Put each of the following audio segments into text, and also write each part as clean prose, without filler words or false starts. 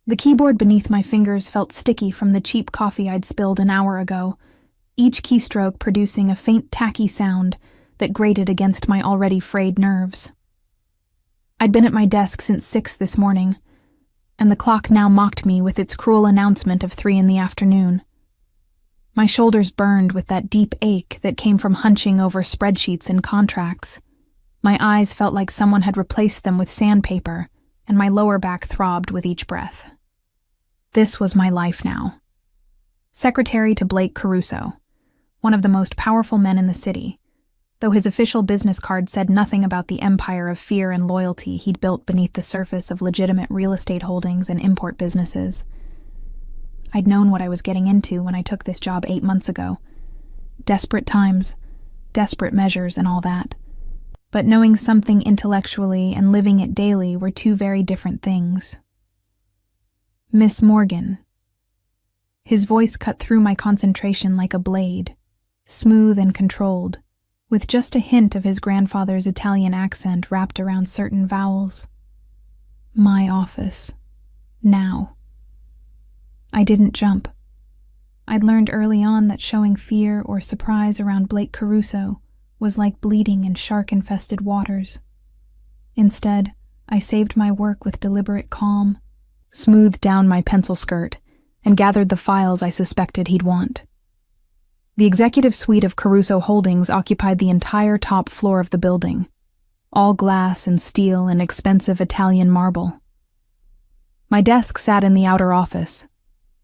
The keyboard beneath my fingers felt sticky from the cheap coffee I'd spilled an hour ago, each keystroke producing a faint tacky sound that grated against my already frayed nerves. I'd been at my desk since 6 this morning, and the clock now mocked me with its cruel announcement of 3 in the afternoon. My shoulders burned with that deep ache that came from hunching over spreadsheets and contracts. My eyes felt like someone had replaced them with sandpaper, and my lower back throbbed with each breath. This was my life now. Secretary to Blake Caruso, one of the most powerful men in the city, though his official business card said nothing about the empire of fear and loyalty he'd built beneath the surface of legitimate real estate holdings and import businesses. I'd known what I was getting into when I took this job 8 months ago. Desperate times, desperate measures, and all that. But knowing something intellectually and living it daily were two very different things. Miss Morgan. His voice cut through my concentration like a blade, smooth and controlled, with just a hint of his grandfather's Italian accent wrapped around certain vowels. My office. Now. I didn't jump. I'd learned early on that showing fear or surprise around Blake Caruso was like bleeding in shark-infested waters. Instead, I saved my work with deliberate calm, smoothed down my pencil skirt, and gathered the files I suspected he'd want. The executive suite of Caruso Holdings occupied the entire top floor of the building, all glass and steel and expensive Italian marble. My desk sat in the outer office,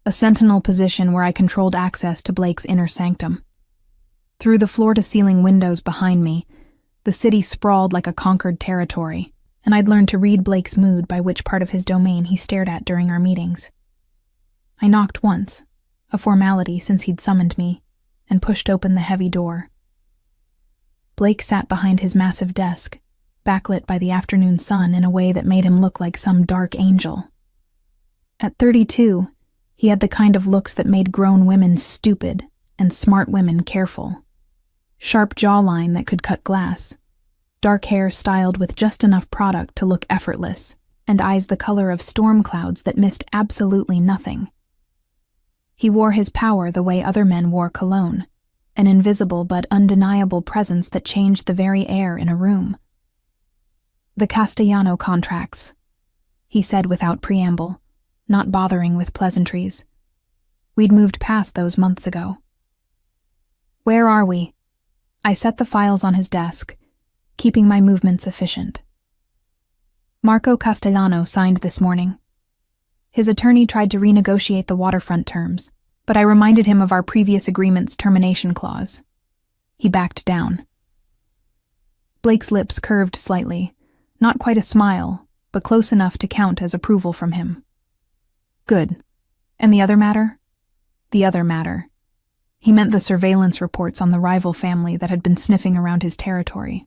a sentinel position where I controlled access to Blake's inner sanctum. Through the floor-to-ceiling windows behind me, the city sprawled like a conquered territory, and I'd learned to read Blake's mood by which part of his domain he stared at during our meetings. I knocked once, a formality since he'd summoned me, and pushed open the heavy door. Blake sat behind his massive desk, backlit by the afternoon sun in a way that made him look like some dark angel. At 32, he had the kind of looks that made grown women stupid and smart women careful. Sharp jawline that could cut glass, dark hair styled with just enough product to look effortless, and eyes the color of storm clouds that missed absolutely nothing. He wore his power the way other men wore cologne, an invisible but undeniable presence that changed the very air in a room. The Castellano contracts, he said without preamble, not bothering with pleasantries. We'd moved past those months ago. Where are we? I set the files on his desk, keeping my movements efficient. Marco Castellano signed this morning. His attorney tried to renegotiate the waterfront terms, but I reminded him of our previous agreement's termination clause. He backed down. Blake's lips curved slightly, not quite a smile, but close enough to count as approval from him. Good. And the other matter? The other matter. He meant the surveillance reports on the rival family that had been sniffing around his territory.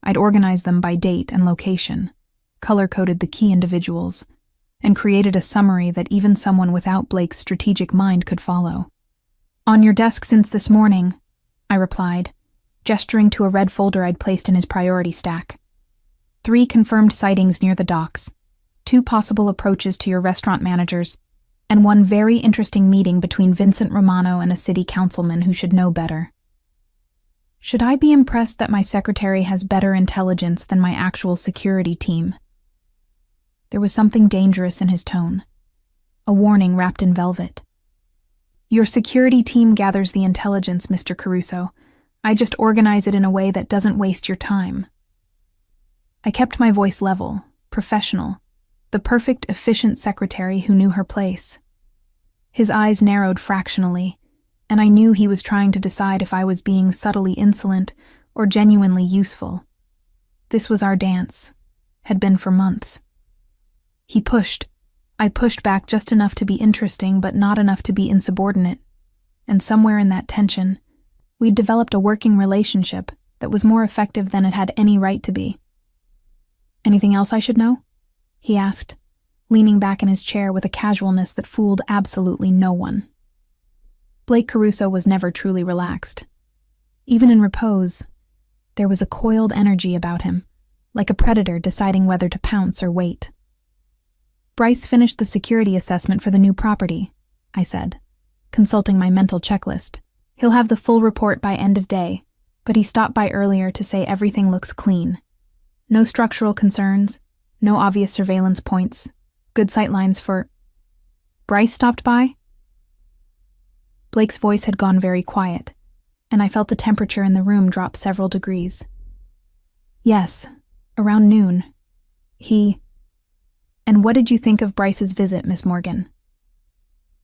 I'd organized them by date and location, color-coded the key individuals, and created a summary that even someone without Blake's strategic mind could follow. On your desk since this morning, I replied, gesturing to a red folder I'd placed in his priority stack. 3 confirmed sightings near the docks, 2 possible approaches to your restaurant managers, and 1 very interesting meeting between Vincent Romano and a city councilman who should know better. Should I be impressed that my secretary has better intelligence than my actual security team? There was something dangerous in his tone, a warning wrapped in velvet. Your security team gathers the intelligence, Mr. Caruso. I just organize it in a way that doesn't waste your time. I kept my voice level, professional, the perfect, efficient secretary who knew her place. His eyes narrowed fractionally, and I knew he was trying to decide if I was being subtly insolent or genuinely useful. This was our dance, had been for months. He pushed. I pushed back just enough to be interesting, but not enough to be insubordinate. And somewhere in that tension, we'd developed a working relationship that was more effective than it had any right to be. Anything else I should know? He asked, leaning back in his chair with a casualness that fooled absolutely no one. Blake Caruso was never truly relaxed. Even in repose, there was a coiled energy about him, like a predator deciding whether to pounce or wait. Bryce finished the security assessment for the new property, I said, consulting my mental checklist. He'll have the full report by end of day, but he stopped by earlier to say everything looks clean. No structural concerns, no obvious surveillance points, good sightlines for... Bryce stopped by? Blake's voice had gone very quiet, and I felt the temperature in the room drop several degrees. Yes, around noon. And what did you think of Bryce's visit, Miss Morgan?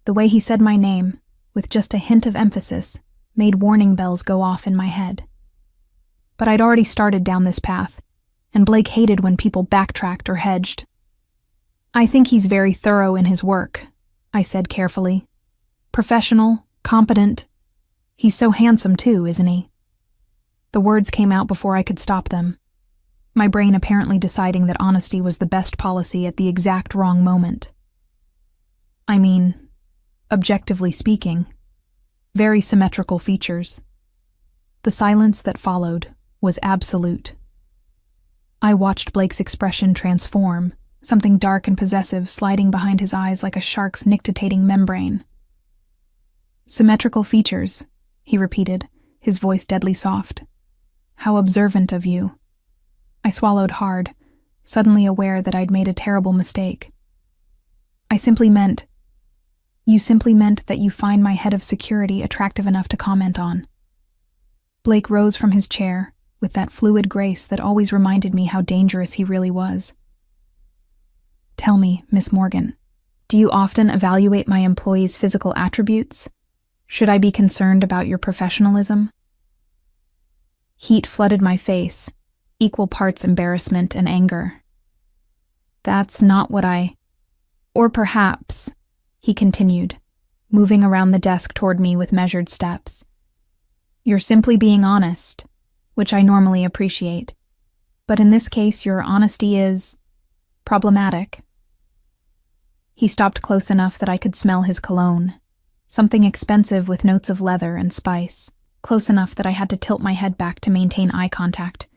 The way he said my name, with just a hint of emphasis, made warning bells go off in my head. But I'd already started down this path, and Blake hated when people backtracked or hedged. I think he's very thorough in his work, I said carefully. Professional, competent. He's so handsome too, isn't he? The words came out before I could stop them, my brain apparently deciding that honesty was the best policy at the exact wrong moment. I mean, objectively speaking, very symmetrical features. The silence that followed was absolute. I watched Blake's expression transform, something dark and possessive sliding behind his eyes like a shark's nictitating membrane. Symmetrical features, he repeated, his voice deadly soft. How observant of you. I swallowed hard, suddenly aware that I'd made a terrible mistake. You simply meant that you find my head of security attractive enough to comment on. Blake rose from his chair, with that fluid grace that always reminded me how dangerous he really was. Tell me, Miss Morgan, do you often evaluate my employees' physical attributes? Should I be concerned about your professionalism? Heat flooded my face, equal parts embarrassment and anger. That's not what Or perhaps, he continued, moving around the desk toward me with measured steps. You're simply being honest, which I normally appreciate. But in this case, your honesty is problematic. He stopped close enough that I could smell his cologne, something expensive with notes of leather and spice, close enough that I had to tilt my head back to maintain eye contact,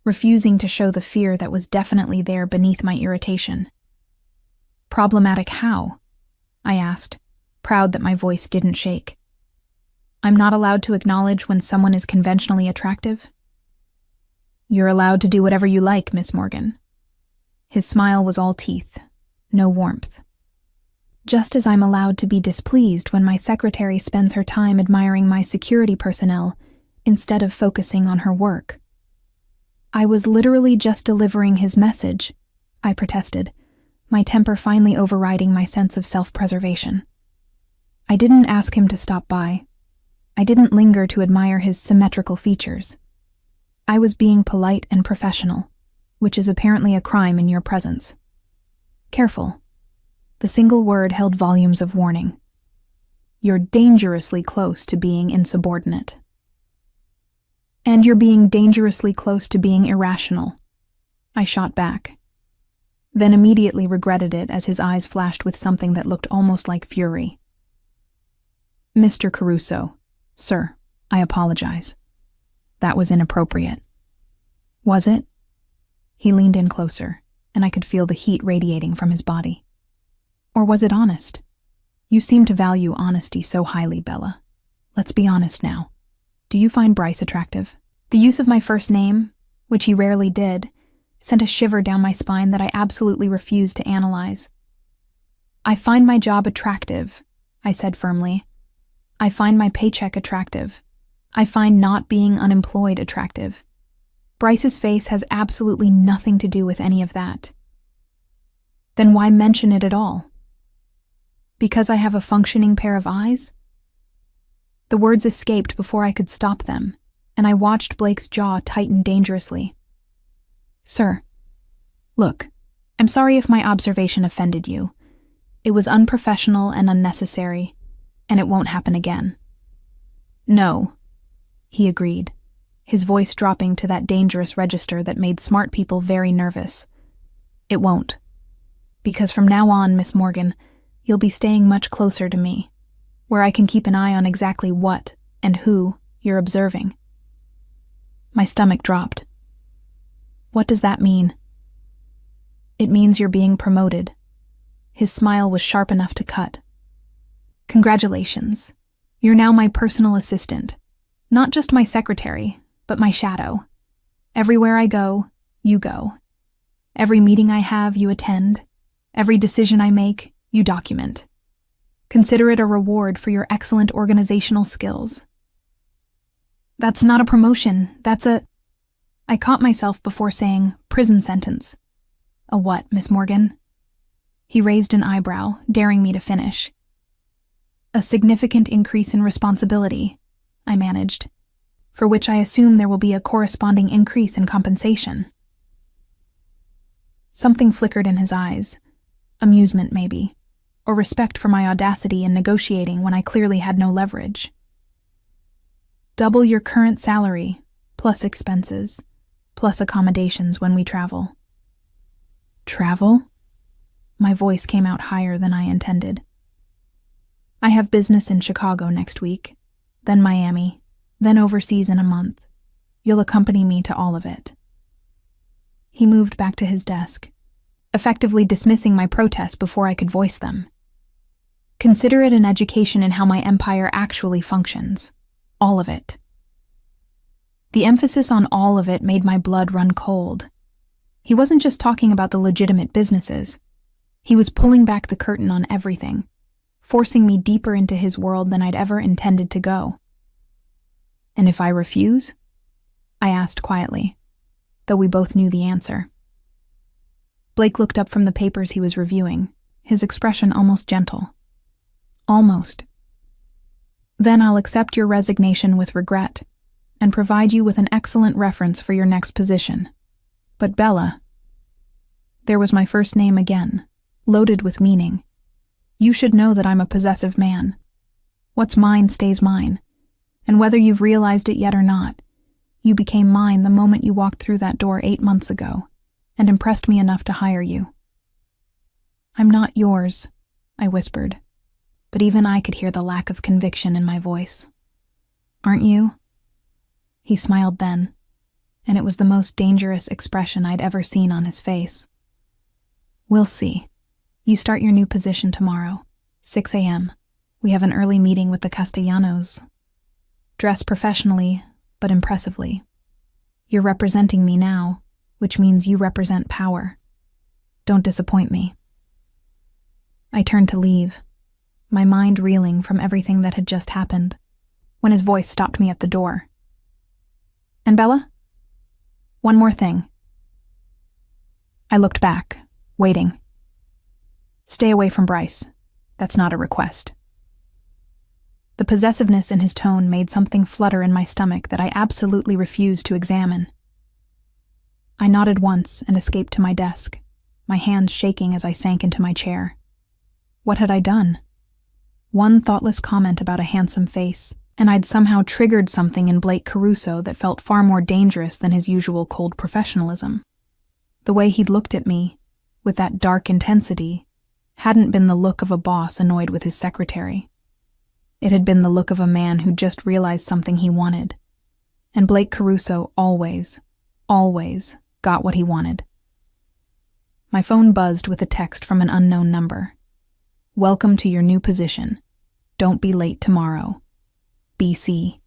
refusing to show the fear that was definitely there beneath my irritation. Problematic how? I asked, proud that my voice didn't shake. I'm not allowed to acknowledge when someone is conventionally attractive? You're allowed to do whatever you like, Miss Morgan. His smile was all teeth, no warmth. Just as I'm allowed to be displeased when my secretary spends her time admiring my security personnel instead of focusing on her work. I was literally just delivering his message, I protested, my temper finally overriding my sense of self-preservation. I didn't ask him to stop by. I didn't linger to admire his symmetrical features. I was being polite and professional, which is apparently a crime in your presence. Careful. The single word held volumes of warning. You're dangerously close to being insubordinate. And you're being dangerously close to being irrational, I shot back, then immediately regretted it as his eyes flashed with something that looked almost like fury. Mr. Caruso, sir, I apologize. That was inappropriate. Was it? He leaned in closer, and I could feel the heat radiating from his body. Or was it honest? You seem to value honesty so highly, Bella. Let's be honest now. Do you find Bryce attractive? The use of my first name, which he rarely did, sent a shiver down my spine that I absolutely refused to analyze. I find my job attractive, I said firmly. I find my paycheck attractive. I find not being unemployed attractive. Bryce's face has absolutely nothing to do with any of that. Then why mention it at all? Because I have a functioning pair of eyes? The words escaped before I could stop them, and I watched Blake's jaw tighten dangerously. Sir, look, I'm sorry if my observation offended you. It was unprofessional and unnecessary, and it won't happen again. No, he agreed, his voice dropping to that dangerous register that made smart people very nervous. It won't. Because from now on, Miss Morgan, you'll be staying much closer to me, where I can keep an eye on exactly what and who you're observing. My stomach dropped. What does that mean? It means you're being promoted. His smile was sharp enough to cut. Congratulations. You're now my personal assistant. Not just my secretary, but my shadow. Everywhere I go, you go. Every meeting I have, you attend. Every decision I make, you document. Consider it a reward for your excellent organizational skills. That's not a promotion, that's a... I caught myself before saying, prison sentence. A what, Miss Morgan? He raised an eyebrow, daring me to finish. A significant increase in responsibility, I managed, for which I assume there will be a corresponding increase in compensation. Something flickered in his eyes, amusement maybe, or respect for my audacity in negotiating when I clearly had no leverage. Double your current salary, plus expenses, plus accommodations when we travel. Travel? My voice came out higher than I intended. I have business in Chicago next week, then Miami, then overseas in a month. You'll accompany me to all of it. He moved back to his desk, effectively dismissing my protests before I could voice them. Consider it an education in how my empire actually functions. All of it. The emphasis on all of it made my blood run cold. He wasn't just talking about the legitimate businesses. He was pulling back the curtain on everything, forcing me deeper into his world than I'd ever intended to go. And if I refuse? I asked quietly, though we both knew the answer. Blake looked up from the papers he was reviewing, his expression almost gentle. Almost. Then I'll accept your resignation with regret and provide you with an excellent reference for your next position. But Bella, there was my first name again, loaded with meaning. You should know that I'm a possessive man. What's mine stays mine, and whether you've realized it yet or not, you became mine the moment you walked through that door 8 months ago and impressed me enough to hire you. I'm not yours, I whispered, but even I could hear the lack of conviction in my voice. Aren't you? He smiled then, and it was the most dangerous expression I'd ever seen on his face. We'll see. You start your new position tomorrow, 6 a.m. We have an early meeting with the Castellanos. Dress professionally, but impressively. You're representing me now, which means you represent power. Don't disappoint me. I turned to leave, my mind reeling from everything that had just happened, when his voice stopped me at the door. And Bella? One more thing. I looked back, waiting. Stay away from Bryce. That's not a request. The possessiveness in his tone made something flutter in my stomach that I absolutely refused to examine. I nodded once and escaped to my desk, my hands shaking as I sank into my chair. What had I done? One thoughtless comment about a handsome face, and I'd somehow triggered something in Blake Caruso that felt far more dangerous than his usual cold professionalism. The way he'd looked at me, with that dark intensity, hadn't been the look of a boss annoyed with his secretary. It had been the look of a man who'd just realized something he wanted. And Blake Caruso always got what he wanted. My phone buzzed with a text from an unknown number. Welcome to your new position. Don't be late tomorrow. BC.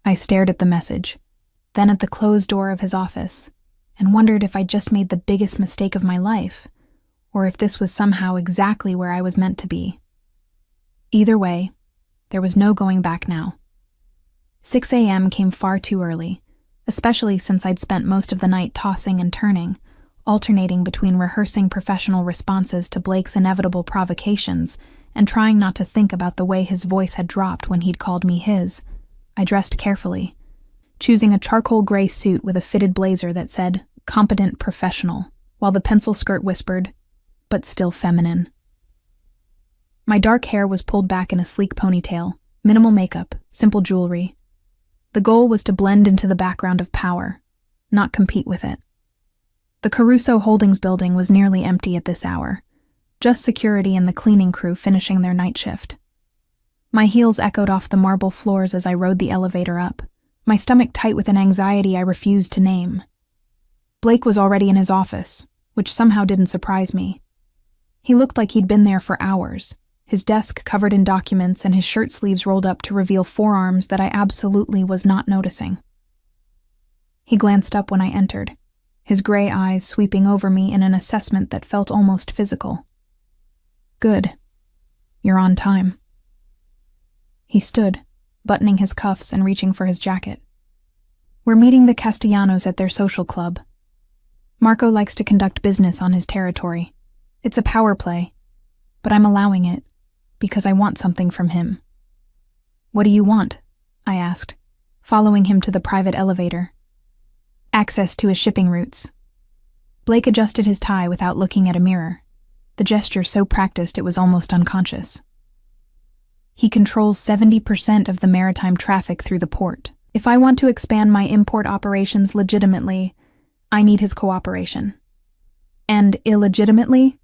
I stared at the message, then at the closed door of his office, and wondered if I'd just made the biggest mistake of my life, or if this was somehow exactly where I was meant to be. Either way, there was no going back now. 6 a.m. came far too early, especially since I'd spent most of the night tossing and turning, alternating between rehearsing professional responses to Blake's inevitable provocations and trying not to think about the way his voice had dropped when he'd called me his. I dressed carefully, choosing a charcoal gray suit with a fitted blazer that said, competent professional, while the pencil skirt whispered, but still feminine. My dark hair was pulled back in a sleek ponytail, minimal makeup, simple jewelry. The goal was to blend into the background of power, not compete with it. The Caruso Holdings building was nearly empty at this hour, just security and the cleaning crew finishing their night shift. My heels echoed off the marble floors as I rode the elevator up, my stomach tight with an anxiety I refused to name. Blake was already in his office, which somehow didn't surprise me. He looked like he'd been there for hours, his desk covered in documents and his shirt sleeves rolled up to reveal forearms that I absolutely was not noticing. He glanced up when I entered, his gray eyes sweeping over me in an assessment that felt almost physical. "Good. You're on time." He stood, buttoning his cuffs and reaching for his jacket. "We're meeting the Castellanos at their social club. Marco likes to conduct business on his territory. It's a power play, but I'm allowing it because I want something from him." "What do you want?" I asked, following him to the private elevator. "Access to his shipping routes." Blake adjusted his tie without looking at a mirror, the gesture so practiced it was almost unconscious. "He controls 70% of the maritime traffic through the port. If I want to expand my import operations legitimately, I need his cooperation." "And illegitimately?"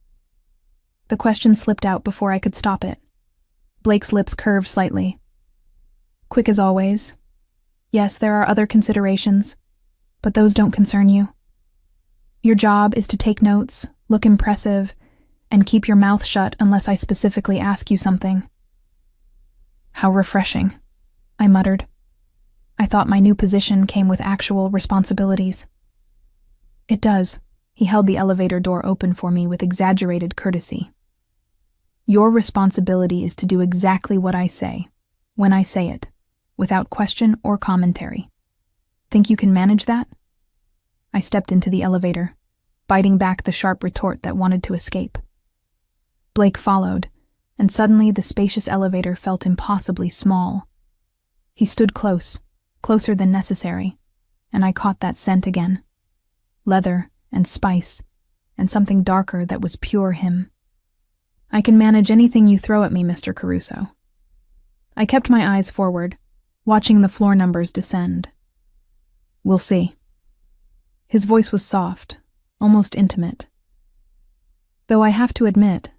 The question slipped out before I could stop it. Blake's lips curved slightly. "Quick as always. Yes, there are other considerations, but those don't concern you. Your job is to take notes, look impressive, and keep your mouth shut unless I specifically ask you something." "How refreshing," I muttered. I thought my new position came with actual responsibilities. "It does." He held the elevator door open for me with exaggerated courtesy. "Your responsibility is to do exactly what I say, when I say it, without question or commentary. Think you can manage that?" I stepped into the elevator, biting back the sharp retort that wanted to escape. Blake followed, and suddenly the spacious elevator felt impossibly small. He stood closer than necessary, and I caught that scent again. Leather and spice, and something darker that was pure him. "I can manage anything you throw at me, Mr. Caruso." I kept my eyes forward, watching the floor numbers descend. "We'll see." His voice was soft, almost intimate. "Though I have to admit,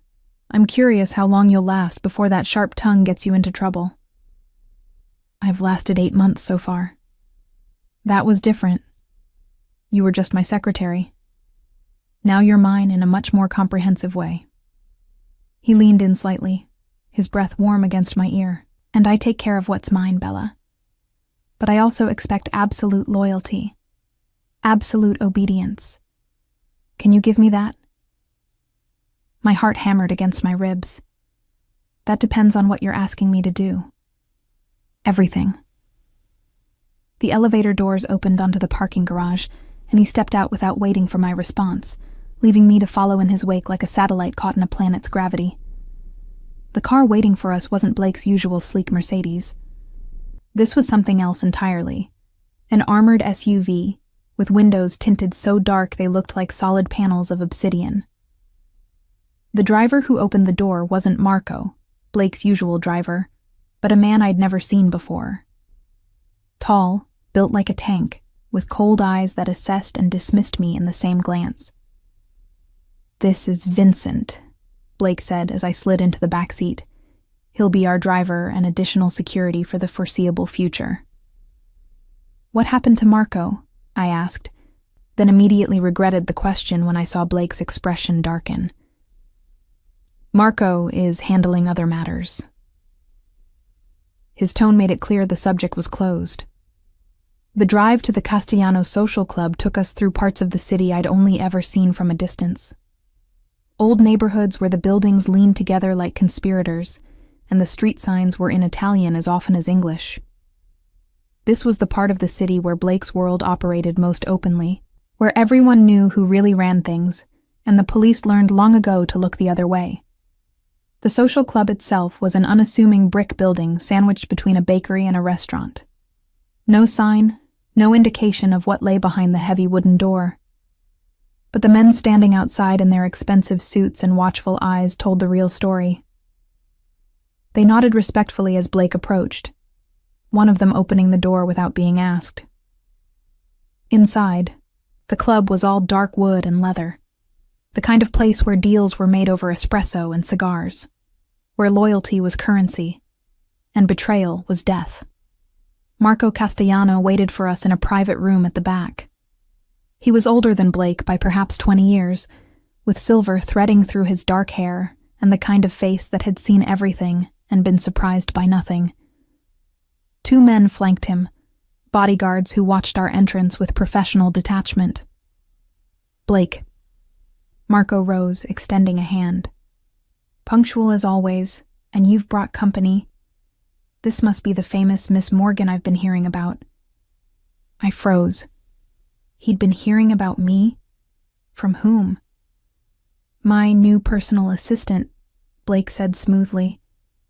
I'm curious how long you'll last before that sharp tongue gets you into trouble." "I've lasted 8 months so far." "That was different. You were just my secretary. Now you're mine in a much more comprehensive way." He leaned in slightly, his breath warm against my ear. "And I take care of what's mine, Bella. But I also expect absolute loyalty, absolute obedience. Can you give me that?" My heart hammered against my ribs. "That depends on what you're asking me to do." "Everything." The elevator doors opened onto the parking garage, and he stepped out without waiting for my response, leaving me to follow in his wake like a satellite caught in a planet's gravity. The car waiting for us wasn't Blake's usual sleek Mercedes. This was something else entirely. An armored SUV, with windows tinted so dark they looked like solid panels of obsidian. The driver who opened the door wasn't Marco, Blake's usual driver, but a man I'd never seen before. Tall, built like a tank, with cold eyes that assessed and dismissed me in the same glance. "This is Vincent," Blake said as I slid into the back seat. "He'll be our driver and additional security for the foreseeable future." "What happened to Marco?" I asked, then immediately regretted the question when I saw Blake's expression darken. "Marco is handling other matters." His tone made it clear the subject was closed. The drive to the Castellano Social Club took us through parts of the city I'd only ever seen from a distance. Old neighborhoods where the buildings leaned together like conspirators, and the street signs were in Italian as often as English. This was the part of the city where Blake's world operated most openly, where everyone knew who really ran things, and the police learned long ago to look the other way. The social club itself was an unassuming brick building sandwiched between a bakery and a restaurant. No sign, no indication of what lay behind the heavy wooden door. But the men standing outside in their expensive suits and watchful eyes told the real story. They nodded respectfully as Blake approached, one of them opening the door without being asked. Inside, the club was all dark wood and leather, the kind of place where deals were made over espresso and cigars, where loyalty was currency, and betrayal was death. Marco Castellano waited for us in a private room at the back. He was older than Blake by perhaps 20 years, with silver threading through his dark hair and the kind of face that had seen everything and been surprised by nothing. 2 men flanked him, bodyguards who watched our entrance with professional detachment. "Blake." Marco rose, extending a hand. "Punctual as always, and you've brought company. This must be the famous Miss Morgan I've been hearing about." I froze. He'd been hearing about me? From whom? "My new personal assistant," Blake said smoothly,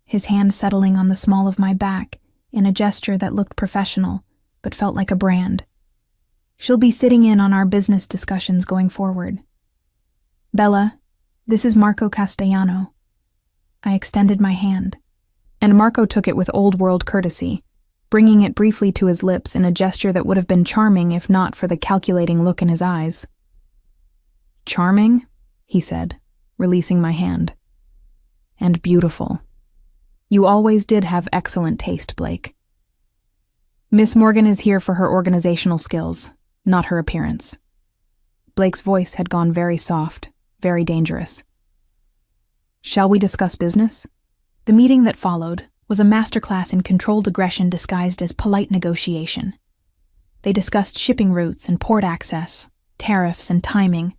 his hand settling on the small of my back in a gesture that looked professional, but felt like a brand. "She'll be sitting in on our business discussions going forward. Bella, this is Marco Castellano." I extended my hand, and Marco took it with old-world courtesy, bringing it briefly to his lips in a gesture that would have been charming if not for the calculating look in his eyes. "Charming?" he said, releasing my hand. "And beautiful. You always did have excellent taste, Blake. Miss Morgan is here for her organizational skills, not her appearance." Blake's voice had gone very soft, very dangerous. "Shall we discuss business?" The meeting that followed was a masterclass in controlled aggression disguised as polite negotiation. They discussed shipping routes and port access, tariffs and timing,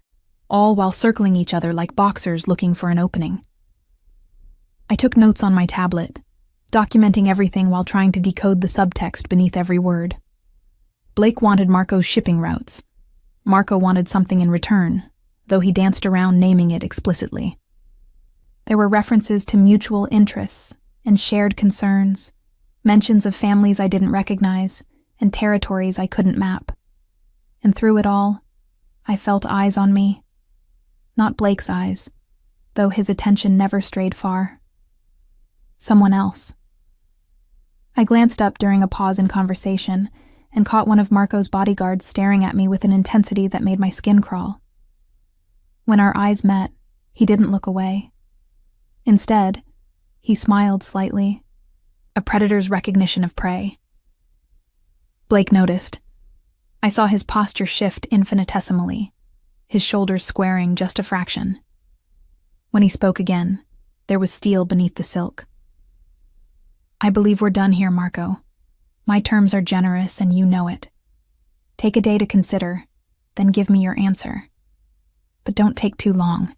all while circling each other like boxers looking for an opening. I took notes on my tablet, documenting everything while trying to decode the subtext beneath every word. Blake wanted Marco's shipping routes. Marco wanted something in return, though he danced around naming it explicitly. There were references to mutual interests and shared concerns, mentions of families I didn't recognize, and territories I couldn't map. And through it all, I felt eyes on me. Not Blake's eyes, though his attention never strayed far. Someone else. I glanced up during a pause in conversation and caught one of Marco's bodyguards staring at me with an intensity that made my skin crawl. When our eyes met, he didn't look away. Instead, he smiled slightly, a predator's recognition of prey. Blake noticed. I saw his posture shift infinitesimally, his shoulders squaring just a fraction. When he spoke again, there was steel beneath the silk. "I believe we're done here, Marco. My terms are generous and you know it. Take a day to consider, then give me your answer. But don't take too long.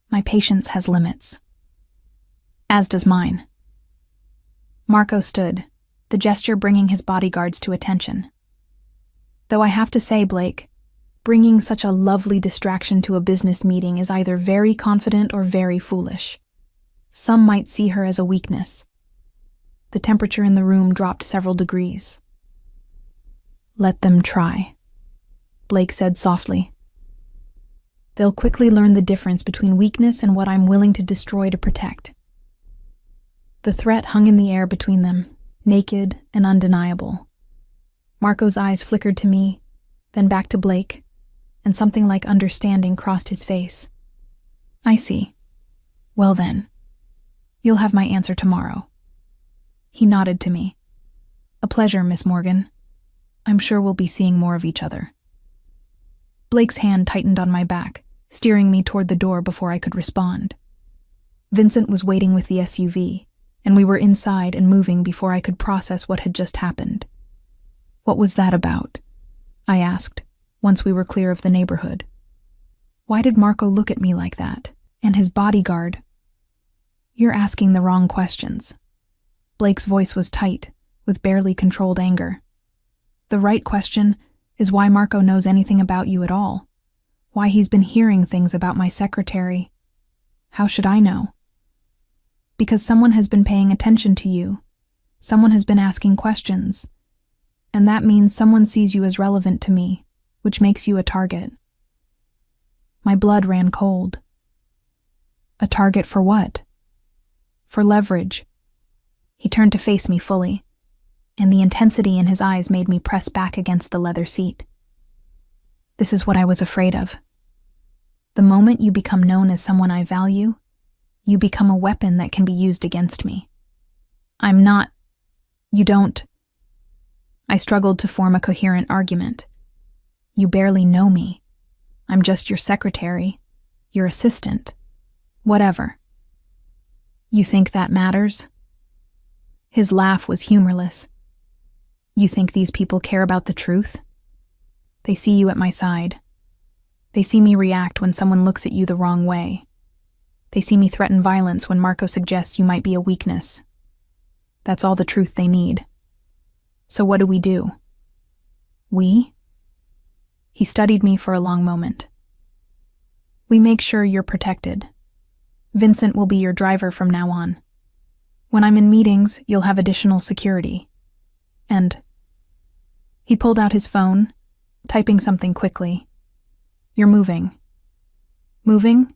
My patience has limits." As does mine. Marco stood, the gesture bringing his bodyguards to attention. "Though I have to say, Blake, bringing such a lovely distraction to a business meeting is either very confident or very foolish. Some might see her as a weakness." The temperature in the room dropped several degrees. "Let them try," Blake said softly. "They'll quickly learn the difference between weakness and what I'm willing to destroy to protect." The threat hung in the air between them, naked and undeniable. Marco's eyes flickered to me, then back to Blake, and something like understanding crossed his face. "I see. Well then, you'll have my answer tomorrow." He nodded to me. "A pleasure, Miss Morgan. I'm sure we'll be seeing more of each other." Blake's hand tightened on my back, steering me toward the door before I could respond. Vincent was waiting with the SUV, and we were inside and moving before I could process what had just happened. "What was that about?" I asked, once we were clear of the neighborhood. Why did Marco look at me like that? And his bodyguard? "You're asking the wrong questions." Blake's voice was tight, with barely controlled anger. "The right question is why Marco knows anything about you at all. Why he's been hearing things about my secretary. How should I know? Because someone has been paying attention to you. Someone has been asking questions. And that means someone sees you as relevant to me, which makes you a target." My blood ran cold. A target for what? For leverage. He turned to face me fully, and the intensity in his eyes made me press back against the leather seat. "This is what I was afraid of. The moment you become known as someone I value, you become a weapon that can be used against me. I'm not... You don't..." I struggled to form a coherent argument. "You barely know me. I'm just your secretary. your assistant, whatever. You think that matters? His laugh was humorless. You think these people care about the truth? They see you at my side. They see me react when someone looks at you the wrong way. They see me threaten violence when Marco suggests you might be a weakness. That's all the truth they need. So what do? We? He studied me for a long moment. We make sure you're protected. Vincent will be your driver from now on. When I'm in meetings, you'll have additional security. And he pulled out his phone, typing something quickly. You're moving. Moving?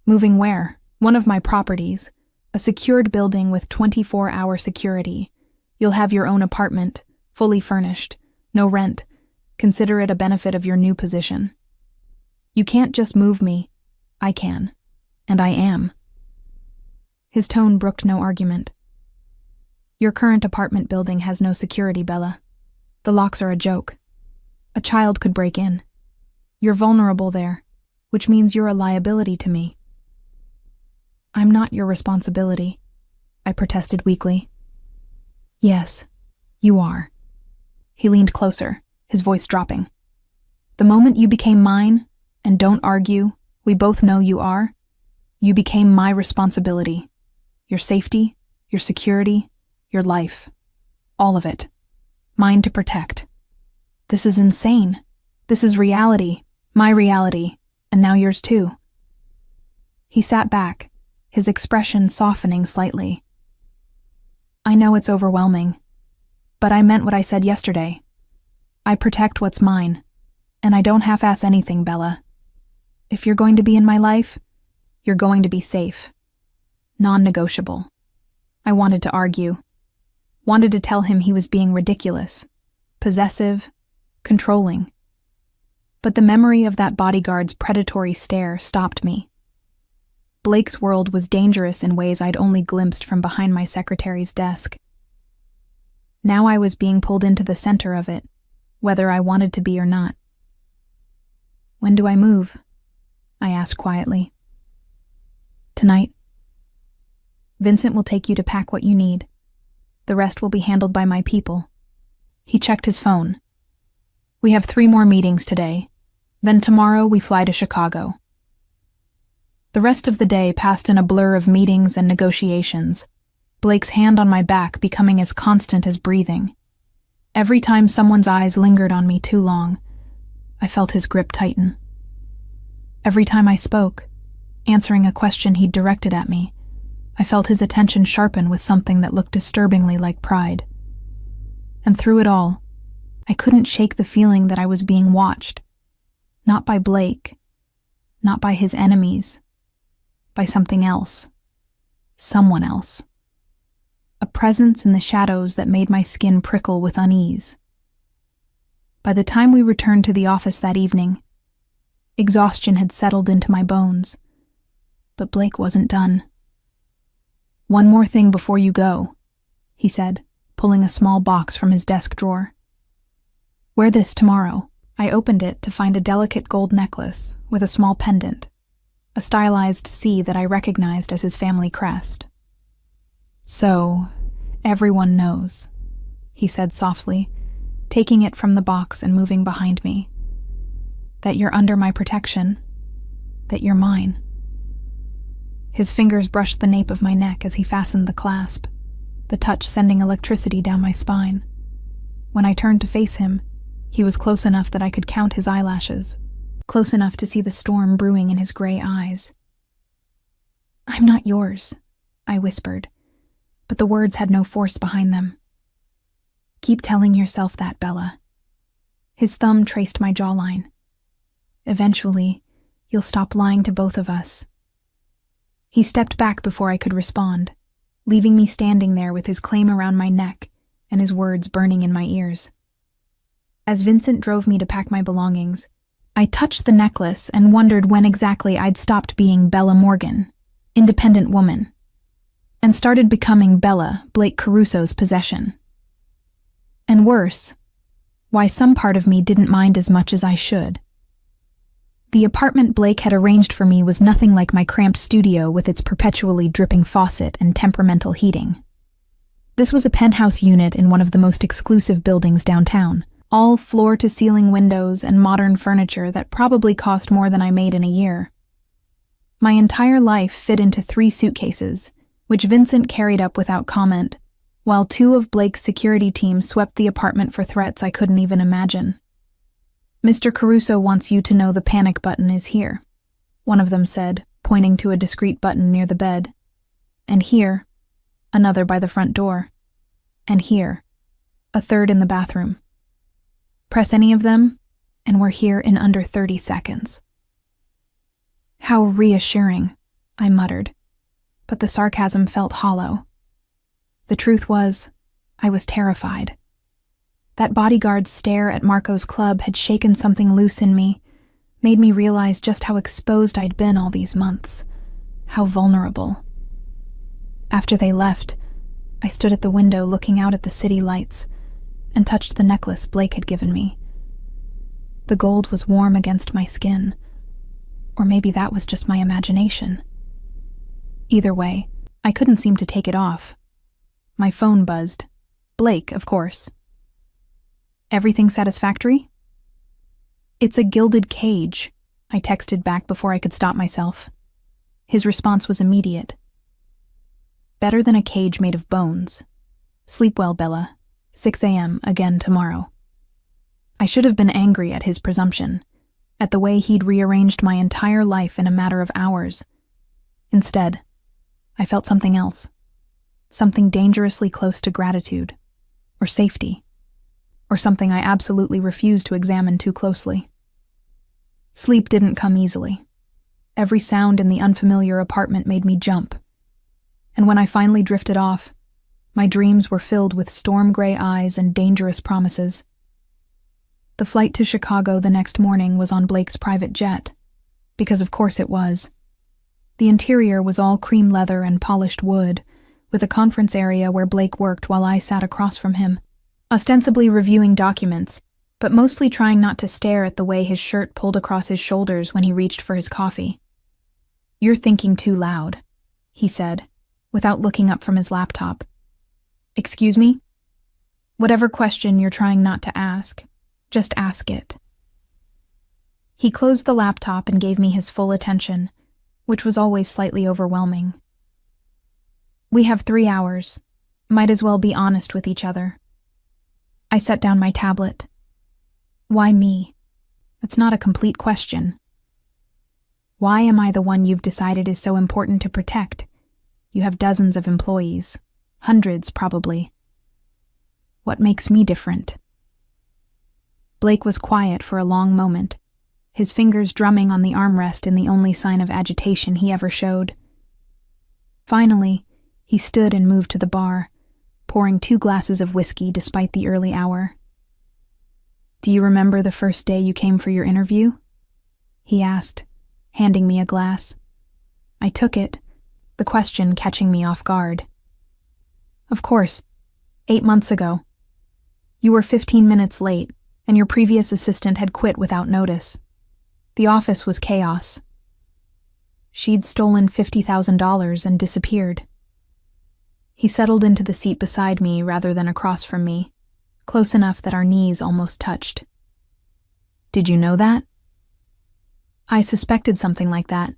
Moving where? One of my properties. A secured building with 24-hour security. You'll have your own apartment, fully furnished, no rent. Consider it a benefit of your new position. You can't just move me. I can. And I am. His tone brooked no argument. Your current apartment building has no security, Bella. The locks are a joke. A child could break in. You're vulnerable there, which means you're a liability to me. I'm not your responsibility, I protested weakly. Yes, you are. He leaned closer, his voice dropping. The moment you became mine, and don't argue, we both know you are, you became my responsibility. Your safety, your security, your life. All of it. Mine to protect. This is insane. This is reality, my reality, and now yours too. He sat back, his expression softening slightly. I know it's overwhelming, but I meant what I said yesterday. I protect what's mine, and I don't half-ass anything, Bella. If you're going to be in my life, you're going to be safe. Non-negotiable. I wanted to argue. Wanted to tell him he was being ridiculous, possessive, controlling. But the memory of that bodyguard's predatory stare stopped me. Blake's world was dangerous in ways I'd only glimpsed from behind my secretary's desk. Now I was being pulled into the center of it, whether I wanted to be or not. When do I move? I asked quietly. Tonight. Vincent will take you to pack what you need. The rest will be handled by my people. He checked his phone. We have 3 more meetings today. Then tomorrow we fly to Chicago. The rest of the day passed in a blur of meetings and negotiations, Blake's hand on my back becoming as constant as breathing. Every time someone's eyes lingered on me too long, I felt his grip tighten. Every time I spoke, answering a question he'd directed at me, I felt his attention sharpen with something that looked disturbingly like pride. And through it all, I couldn't shake the feeling that I was being watched. Not by Blake, not by his enemies, by something else. Someone else. A presence in the shadows that made my skin prickle with unease. By the time we returned to the office that evening, exhaustion had settled into my bones. But Blake wasn't done. One more thing before you go, he said, pulling a small box from his desk drawer. Wear this tomorrow. I opened it to find a delicate gold necklace with a small pendant, a stylized C that I recognized as his family crest. So, everyone knows, he said softly, taking it from the box and moving behind me. That you're under my protection, that you're mine. His fingers brushed the nape of my neck as he fastened the clasp, the touch sending electricity down my spine. When I turned to face him, he was close enough that I could count his eyelashes, close enough to see the storm brewing in his gray eyes. I'm not yours, I whispered, but the words had no force behind them. Keep telling yourself that, Bella. His thumb traced my jawline. Eventually, you'll stop lying to both of us. He stepped back before I could respond, leaving me standing there with his claim around my neck and his words burning in my ears. As Vincent drove me to pack my belongings, I touched the necklace and wondered when exactly I'd stopped being Bella Morgan, independent woman, and started becoming Bella, Blake Caruso's possession. And worse, why some part of me didn't mind as much as I should. The apartment Blake had arranged for me was nothing like my cramped studio with its perpetually dripping faucet and temperamental heating. This was a penthouse unit in one of the most exclusive buildings downtown, all floor-to-ceiling windows and modern furniture that probably cost more than I made in a year. My entire life fit into 3 suitcases, which Vincent carried up without comment, while 2 of Blake's security team swept the apartment for threats I couldn't even imagine. "Mr. Caruso wants you to know the panic button is here," one of them said, pointing to a discreet button near the bed. "And here," another by the front door. "And here," a third in the bathroom. "Press any of them, and we're here in under 30 seconds. "How reassuring," I muttered, but the sarcasm felt hollow. The truth was, I was terrified. That bodyguard's stare at Marco's club had shaken something loose in me, made me realize just how exposed I'd been all these months, how vulnerable. After they left, I stood at the window looking out at the city lights and touched the necklace Blake had given me. The gold was warm against my skin, or maybe that was just my imagination. Either way, I couldn't seem to take it off. My phone buzzed. Blake, of course. "Everything satisfactory?" "It's a gilded cage," I texted back before I could stop myself. His response was immediate. "Better than a cage made of bones. Sleep well, Bella. 6 a.m. again tomorrow." I should have been angry at his presumption, at the way he'd rearranged my entire life in a matter of hours. Instead, I felt something else. Something dangerously close to gratitude, or safety, or something I absolutely refused to examine too closely. Sleep didn't come easily. Every sound in the unfamiliar apartment made me jump. And when I finally drifted off, my dreams were filled with storm-gray eyes and dangerous promises. The flight to Chicago the next morning was on Blake's private jet, because of course it was. The interior was all cream leather and polished wood, with a conference area where Blake worked while I sat across from him, ostensibly reviewing documents, but mostly trying not to stare at the way his shirt pulled across his shoulders when he reached for his coffee. "You're thinking too loud," he said, without looking up from his laptop. "Excuse me? Whatever question you're trying not to ask, just ask it." He closed the laptop and gave me his full attention, which was always slightly overwhelming. "We have 3 hours. Might as well be honest with each other." I set down my tablet. "Why me? That's not a complete question. Why am I the one you've decided is so important to protect? You have dozens of employees, hundreds probably. What makes me different?" Blake was quiet for a long moment, his fingers drumming on the armrest in the only sign of agitation he ever showed. Finally, he stood and moved to the bar, pouring 2 glasses of whiskey despite the early hour. "Do you remember the first day you came for your interview?" he asked, handing me a glass. I took it, the question catching me off guard. "Of course, 8 months ago. You were 15 minutes late, and your previous assistant had quit without notice. The office was chaos. She'd stolen $50,000 and disappeared." He settled into the seat beside me rather than across from me, close enough that our knees almost touched. "Did you know that?" "I suspected something like that.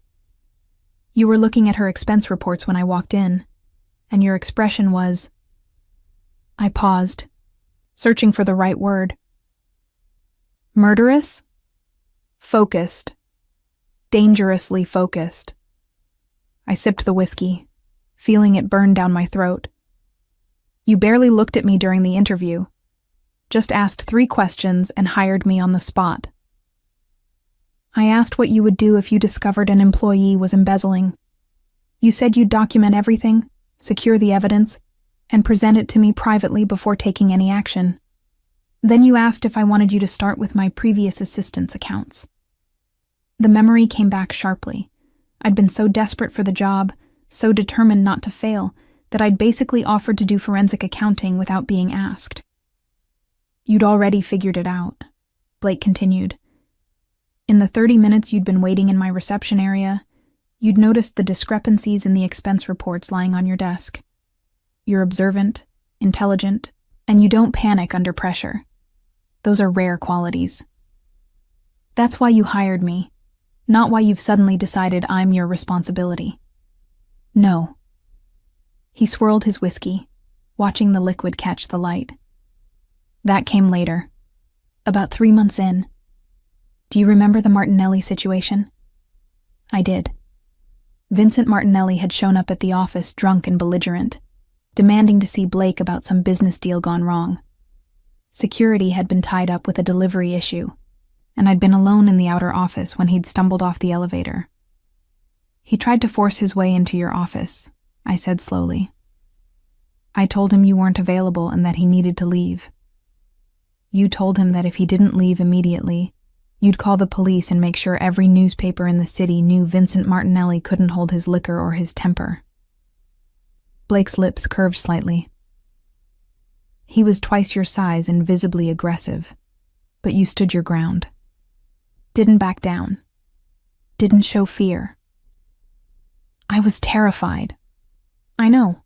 You were looking at her expense reports when I walked in, and your expression was—" I paused, searching for the right word. "Murderous?" "Focused. Dangerously focused." I sipped the whiskey, feeling it burn down my throat. "You barely looked at me during the interview. Just asked 3 questions and hired me on the spot. I asked what you would do if you discovered an employee was embezzling. You said you'd document everything, secure the evidence, and present it to me privately before taking any action. Then you asked if I wanted you to start with my previous assistant's accounts." The memory came back sharply. I'd been so desperate for the job, so determined not to fail, that I'd basically offered to do forensic accounting without being asked. "You'd already figured it out," Blake continued. In the 30 minutes you'd been waiting in my reception area, you'd noticed the discrepancies in the expense reports lying on your desk. You're observant, intelligent, and you don't panic under pressure. Those are rare qualities. That's why you hired me, not why you've suddenly decided I'm your responsibility. No. He swirled his whiskey, watching the liquid catch the light. That came later, about 3 months in. Do you remember the Martinelli situation? I did. Vincent Martinelli had shown up at the office drunk and belligerent, demanding to see Blake about some business deal gone wrong. Security had been tied up with a delivery issue, and I'd been alone in the outer office when he'd stumbled off the elevator. He tried to force his way into your office, I said slowly. I told him you weren't available and that he needed to leave. You told him that if he didn't leave immediately, you'd call the police and make sure every newspaper in the city knew Vincent Martinelli couldn't hold his liquor or his temper. Blake's lips curved slightly. He was twice your size and visibly aggressive, but you stood your ground. Didn't back down. Didn't show fear. I was terrified. I know.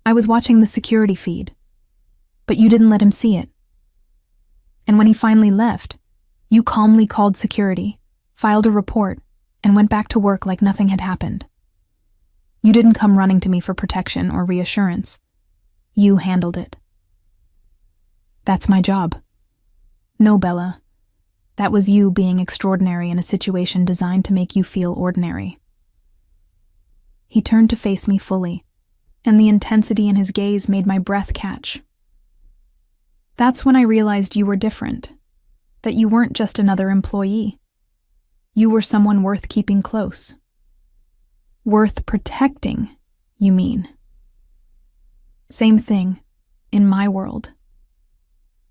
I was watching the security feed, but you didn't let him see it. And when he finally left, you calmly called security, filed a report, and went back to work like nothing had happened. You didn't come running to me for protection or reassurance. You handled it. That's my job. No, Bella. That was you being extraordinary in a situation designed to make you feel ordinary. He turned to face me fully, and the intensity in his gaze made my breath catch. That's when I realized you were different, that you weren't just another employee. You were someone worth keeping close. Worth protecting, you mean. Same thing, in my world.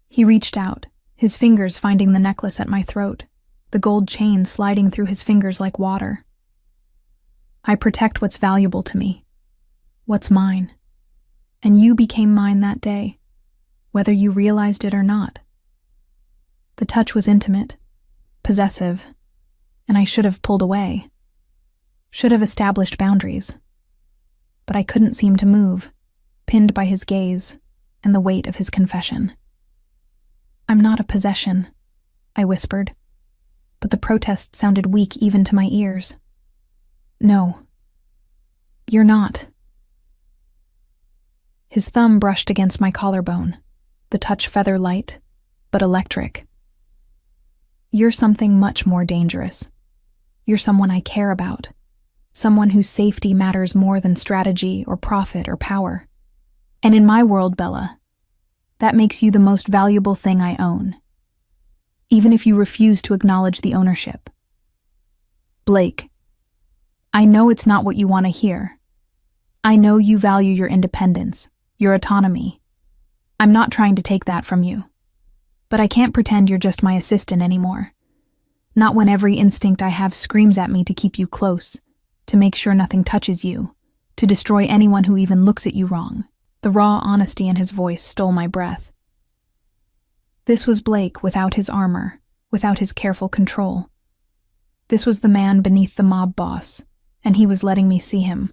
He reached out, his fingers finding the necklace at my throat, the gold chain sliding through his fingers like water. I protect what's valuable to me, what's mine. And you became mine that day, whether you realized it or not. The touch was intimate, possessive, and I should have pulled away. Should have established boundaries. But I couldn't seem to move, pinned by his gaze and the weight of his confession. I'm not a possession, I whispered, but the protest sounded weak even to my ears. No, you're not. His thumb brushed against my collarbone, the touch feather light, but electric. You're something much more dangerous. You're someone I care about. Someone whose safety matters more than strategy or profit or power. And in my world, Bella, that makes you the most valuable thing I own, even if you refuse to acknowledge the ownership. Blake, I know it's not what you want to hear. I know you value your independence, your autonomy. I'm not trying to take that from you. But I can't pretend you're just my assistant anymore. Not when every instinct I have screams at me to keep you close, to make sure nothing touches you, to destroy anyone who even looks at you wrong. The raw honesty in his voice stole my breath. This was Blake without his armor, without his careful control. This was the man beneath the mob boss, and he was letting me see him.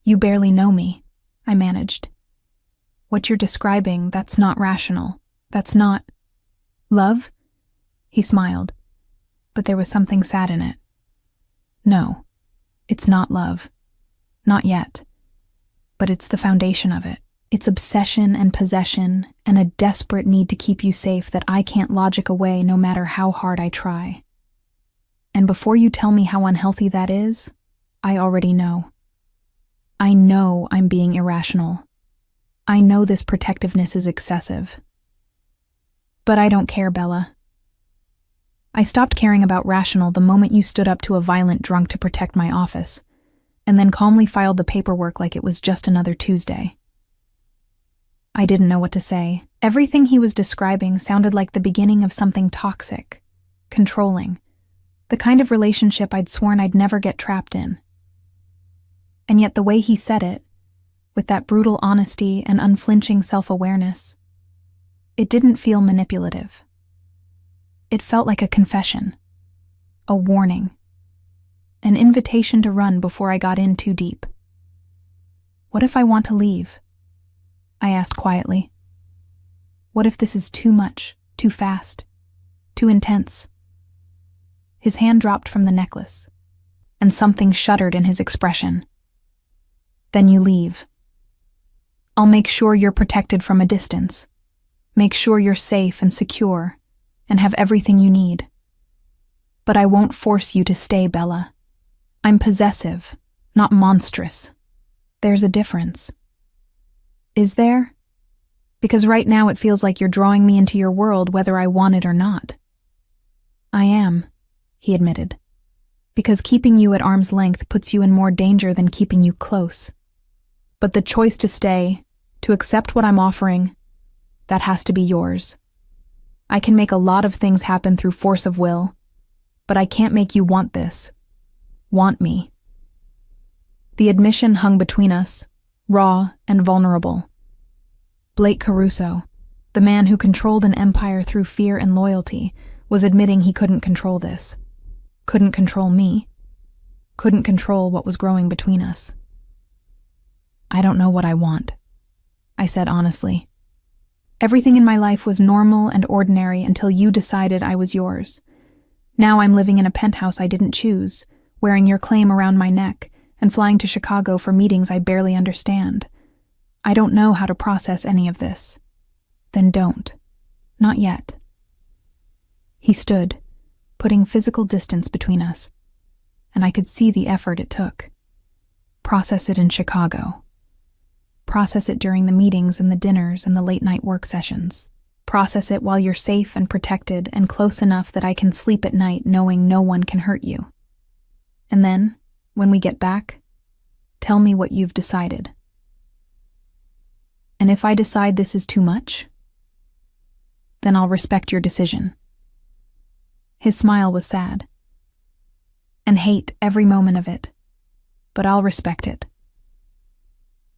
You barely know me, I managed. What you're describing, that's not rational. That's not... Love? He smiled, but there was something sad in it. No, it's not love. Not yet. But it's the foundation of it. It's obsession and possession and a desperate need to keep you safe that I can't logic away no matter how hard I try. And before you tell me how unhealthy that is, I already know. I know I'm being irrational. I know this protectiveness is excessive. But I don't care, Bella. I stopped caring about rational the moment you stood up to a violent drunk to protect my office, and then calmly filed the paperwork like it was just another Tuesday. I didn't know what to say. Everything he was describing sounded like the beginning of something toxic, controlling, the kind of relationship I'd sworn I'd never get trapped in. And yet the way he said it, with that brutal honesty and unflinching self-awareness, it didn't feel manipulative. It felt like a confession, a warning, an invitation to run before I got in too deep. What if I want to leave? I asked quietly. What if this is too much, too fast, too intense? His hand dropped from the necklace, and something shuddered in his expression. Then you leave. I'll make sure you're protected from a distance. Make sure you're safe and secure, and have everything you need. But I won't force you to stay, Bella. I'm possessive, not monstrous. There's a difference. Is there? Because right now it feels like you're drawing me into your world whether I want it or not. I am, he admitted, because keeping you at arm's length puts you in more danger than keeping you close. But the choice to stay, to accept what I'm offering, that has to be yours. I can make a lot of things happen through force of will, but I can't make you want this. Want me. The admission hung between us, raw and vulnerable. Blake Caruso, the man who controlled an empire through fear and loyalty, was admitting he couldn't control this. Couldn't control me. Couldn't control what was growing between us. I don't know what I want, I said honestly. Everything in my life was normal and ordinary until you decided I was yours. Now I'm living in a penthouse I didn't choose, wearing your claim around my neck, and flying to Chicago for meetings I barely understand. I don't know how to process any of this. Then don't. Not yet. He stood, putting physical distance between us, and I could see the effort it took. Process it in Chicago. Process it during the meetings and the dinners and the late-night work sessions. Process it while you're safe and protected and close enough that I can sleep at night knowing no one can hurt you. And then, when we get back, tell me what you've decided. And if I decide this is too much, then I'll respect your decision. His smile was sad. And hate every moment of it, but I'll respect it.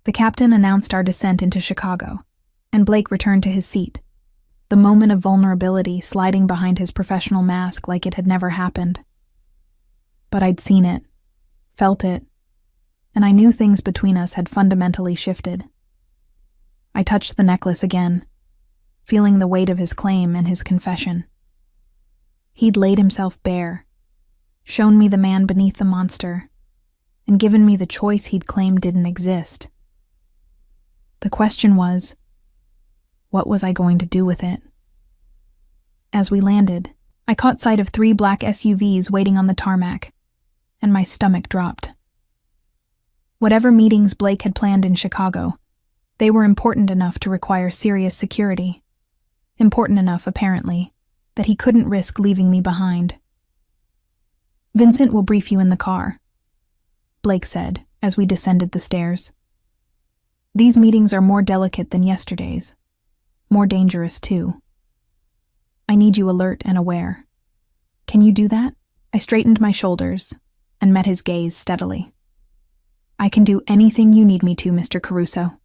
The captain announced our descent into Chicago, and Blake returned to his seat, the moment of vulnerability sliding behind his professional mask like it had never happened. But I'd seen it, felt it, and I knew things between us had fundamentally shifted. I touched the necklace again, feeling the weight of his claim and his confession. He'd laid himself bare, shown me the man beneath the monster, and given me the choice he'd claimed didn't exist. The question was, what was I going to do with it? As we landed, I caught sight of 3 black SUVs waiting on the tarmac, and my stomach dropped. Whatever meetings Blake had planned in Chicago, they were important enough to require serious security. Important enough, apparently, that he couldn't risk leaving me behind. Vincent will brief you in the car, Blake said as we descended the stairs. These meetings are more delicate than yesterday's, more dangerous too. I need you alert and aware. Can you do that? I straightened my shoulders and met his gaze steadily. I can do anything you need me to, Mr. Caruso.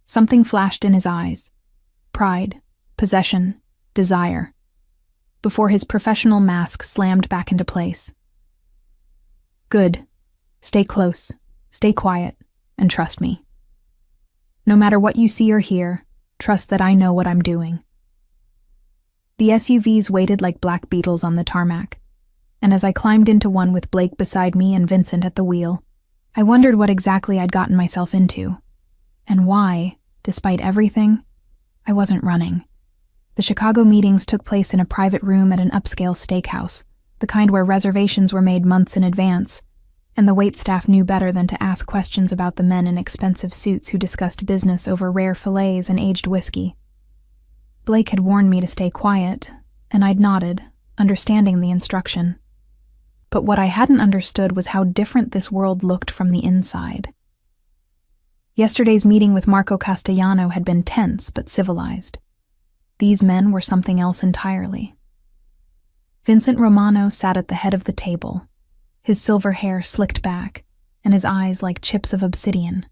Something flashed in his eyes. Pride, possession, desire. Before his professional mask slammed back into place. Good. Stay close, stay quiet, and trust me. No matter what you see or hear, trust that I know what I'm doing. The SUVs waited like black beetles on the tarmac, and as I climbed into one with Blake beside me and Vincent at the wheel, I wondered what exactly I'd gotten myself into, and why, despite everything, I wasn't running. The Chicago meetings took place in a private room at an upscale steakhouse, the kind where reservations were made months in advance, and the waitstaff knew better than to ask questions about the men in expensive suits who discussed business over rare fillets and aged whiskey. Blake had warned me to stay quiet, and I'd nodded, understanding the instruction. But what I hadn't understood was how different this world looked from the inside. Yesterday's meeting with Marco Castellano had been tense but civilized. These men were something else entirely. Vincent Romano sat at the head of the table, his silver hair slicked back, and his eyes like chips of obsidian.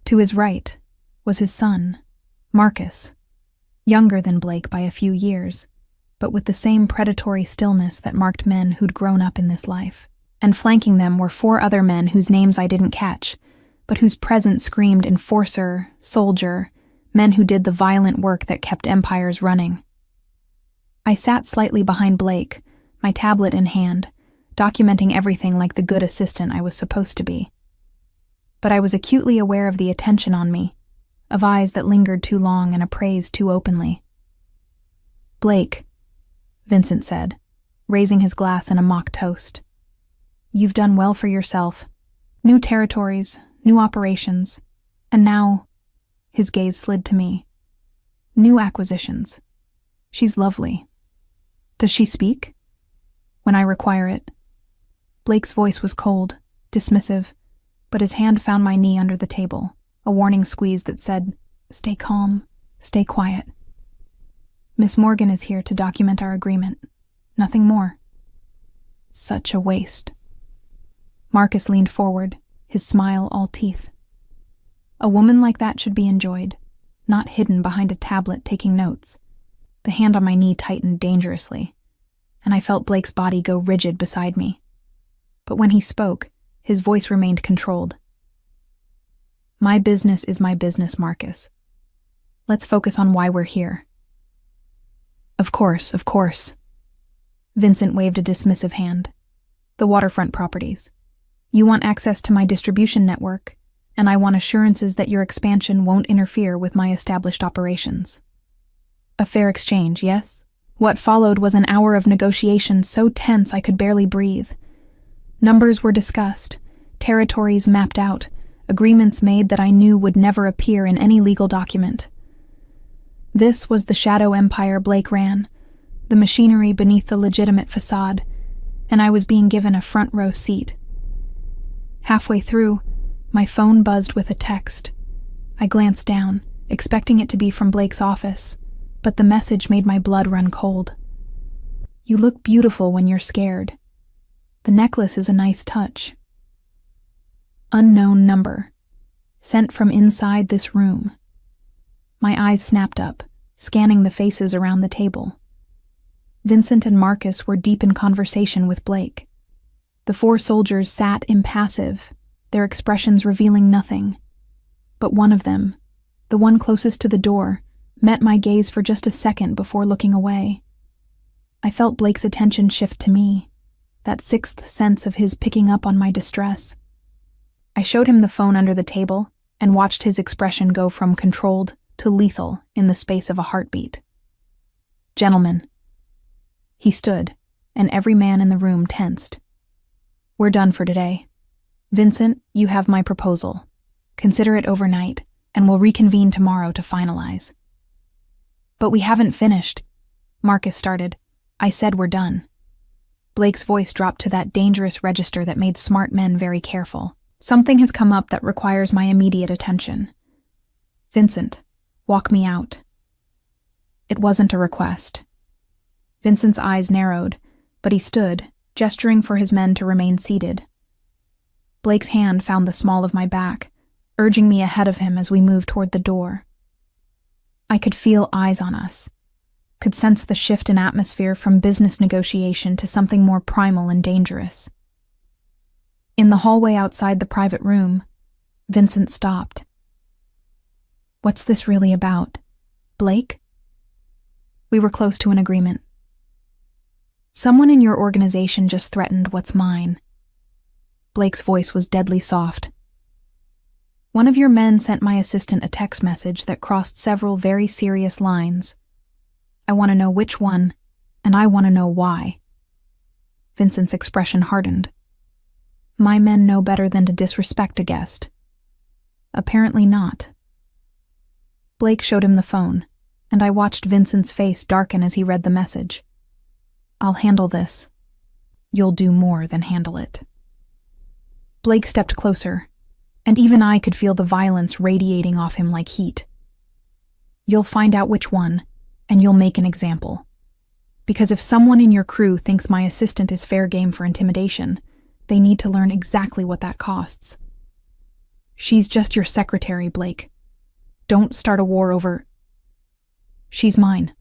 To his right was his son, Marcus, younger than Blake by a few years, but with the same predatory stillness that marked men who'd grown up in this life. And flanking them were 4 other men whose names I didn't catch, but whose presence screamed enforcer, soldier, men who did the violent work that kept empires running. I sat slightly behind Blake, my tablet in hand, documenting everything like the good assistant I was supposed to be. But I was acutely aware of the attention on me, of eyes that lingered too long and appraised too openly. "Blake," Vincent said, raising his glass in a mock toast. "You've done well for yourself. New territories, new operations, and now," his gaze slid to me, "new acquisitions. She's lovely. Does she speak?" "When I require it." Blake's voice was cold, dismissive, but his hand found my knee under the table, a warning squeeze that said, "Stay calm, stay quiet. Miss Morgan is here to document our agreement. Nothing more." Such a waste. Marcus leaned forward, his smile all teeth. A woman like that should be enjoyed, not hidden behind a tablet taking notes. The hand on my knee tightened dangerously, and I felt Blake's body go rigid beside me. But when he spoke, his voice remained controlled. "My business is my business, Marcus. Let's focus on why we're here." Of course. Vincent waved a dismissive hand. "The waterfront properties. You want access to my distribution network, and I want assurances that your expansion won't interfere with my established operations. A fair exchange, yes?" What followed was an hour of negotiation so tense I could barely breathe. Numbers were discussed, territories mapped out, agreements made that I knew would never appear in any legal document. This was the shadow empire Blake ran, the machinery beneath the legitimate facade, and I was being given a front row seat. Halfway through, my phone buzzed with a text. I glanced down, expecting it to be from Blake's office, but the message made my blood run cold. "You look beautiful when you're scared. The necklace is a nice touch. Unknown number. Sent from inside this room." My eyes snapped up, scanning the faces around the table. Vincent and Marcus were deep in conversation with Blake. The 4 soldiers sat impassive, their expressions revealing nothing. But one of them, the one closest to the door, met my gaze for just a second before looking away. I felt Blake's attention shift to me, that 6th sense of his picking up on my distress. I showed him the phone under the table and watched his expression go from controlled to lethal in the space of a heartbeat. "Gentlemen." He stood, and every man in the room tensed. "We're done for today. Vincent, you have my proposal. Consider it overnight, and we'll reconvene tomorrow to finalize." "But we haven't finished," Marcus started. "I said we're done." Blake's voice dropped to that dangerous register that made smart men very careful. "Something has come up that requires my immediate attention. Vincent, walk me out." It wasn't a request. Vincent's eyes narrowed, but he stood, gesturing for his men to remain seated. Blake's hand found the small of my back, urging me ahead of him as we moved toward the door. I could feel eyes on us, could sense the shift in atmosphere from business negotiation to something more primal and dangerous. In the hallway outside the private room, Vincent stopped. "What's this really about? Blake?" We were close to an agreement. "Someone in your organization just threatened what's mine." Blake's voice was deadly soft. "One of your men sent my assistant a text message that crossed several very serious lines. I want to know which one, and I want to know why." Vincent's expression hardened. "My men know better than to disrespect a guest." "Apparently not." Blake showed him the phone, and I watched Vincent's face darken as he read the message. "I'll handle this. You'll do more than handle it." Blake stepped closer, and even I could feel the violence radiating off him like heat. "You'll find out which one, and you'll make an example. Because if someone in your crew thinks my assistant is fair game for intimidation, they need to learn exactly what that costs. She's just your secretary, Blake. Don't start a war over... She's mine."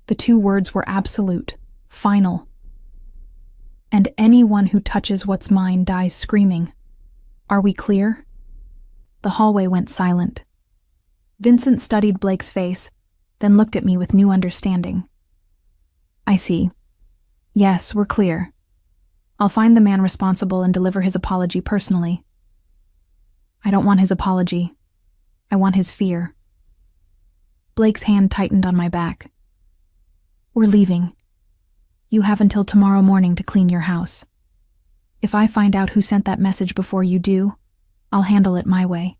The two words were absolute, final. And anyone who touches what's mine dies screaming. Are we clear? The hallway went silent. Vincent studied Blake's face, then looked at me with new understanding. I see. Yes, we're clear. I'll find the man responsible and deliver his apology personally. I don't want his apology. I want his fear. Blake's hand tightened on my back. We're leaving. You have until tomorrow morning to clean your house. If I find out who sent that message before you do, I'll handle it my way.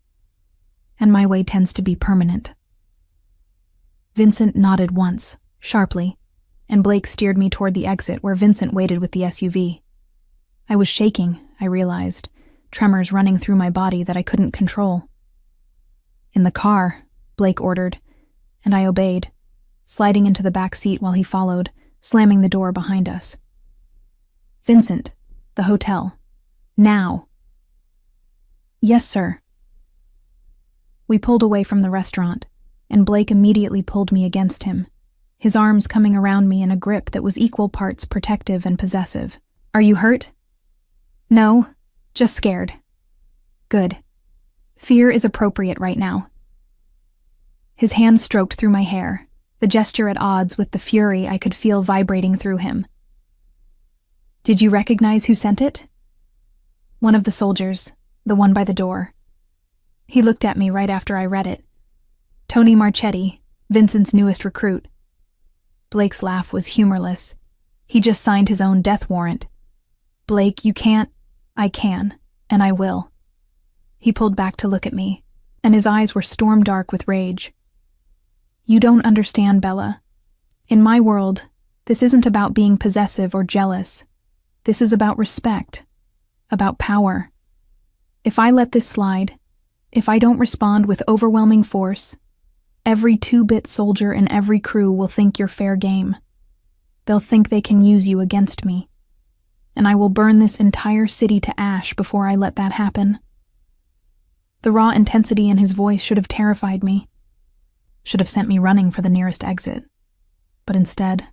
And my way tends to be permanent. Vincent nodded once, sharply, and Blake steered me toward the exit where Vincent waited with the SUV. I was shaking, I realized, tremors running through my body that I couldn't control. In the car, Blake ordered, and I obeyed, sliding into the back seat while he followed, slamming the door behind us. Vincent, the hotel. Now. Yes, sir. We pulled away from the restaurant, and Blake immediately pulled me against him, his arms coming around me in a grip that was equal parts protective and possessive. Are you hurt? No, just scared. Good. Fear is appropriate right now. His hand stroked through my hair, the gesture at odds with the fury I could feel vibrating through him. Did you recognize who sent it? One of the soldiers, the one by the door. He looked at me right after I read it. Tony Marchetti, Vincent's newest recruit. Blake's laugh was humorless. He just signed his own death warrant. Blake, you can't. I can, and I will. He pulled back to look at me, and his eyes were storm-dark with rage. You don't understand, Bella. In my world, this isn't about being possessive or jealous. This is about respect, about power. If I let this slide, if I don't respond with overwhelming force, every two-bit soldier in every crew will think you're fair game. They'll think they can use you against me. And I will burn this entire city to ash before I let that happen. The raw intensity in his voice should have terrified me, should have sent me running for the nearest exit. But instead,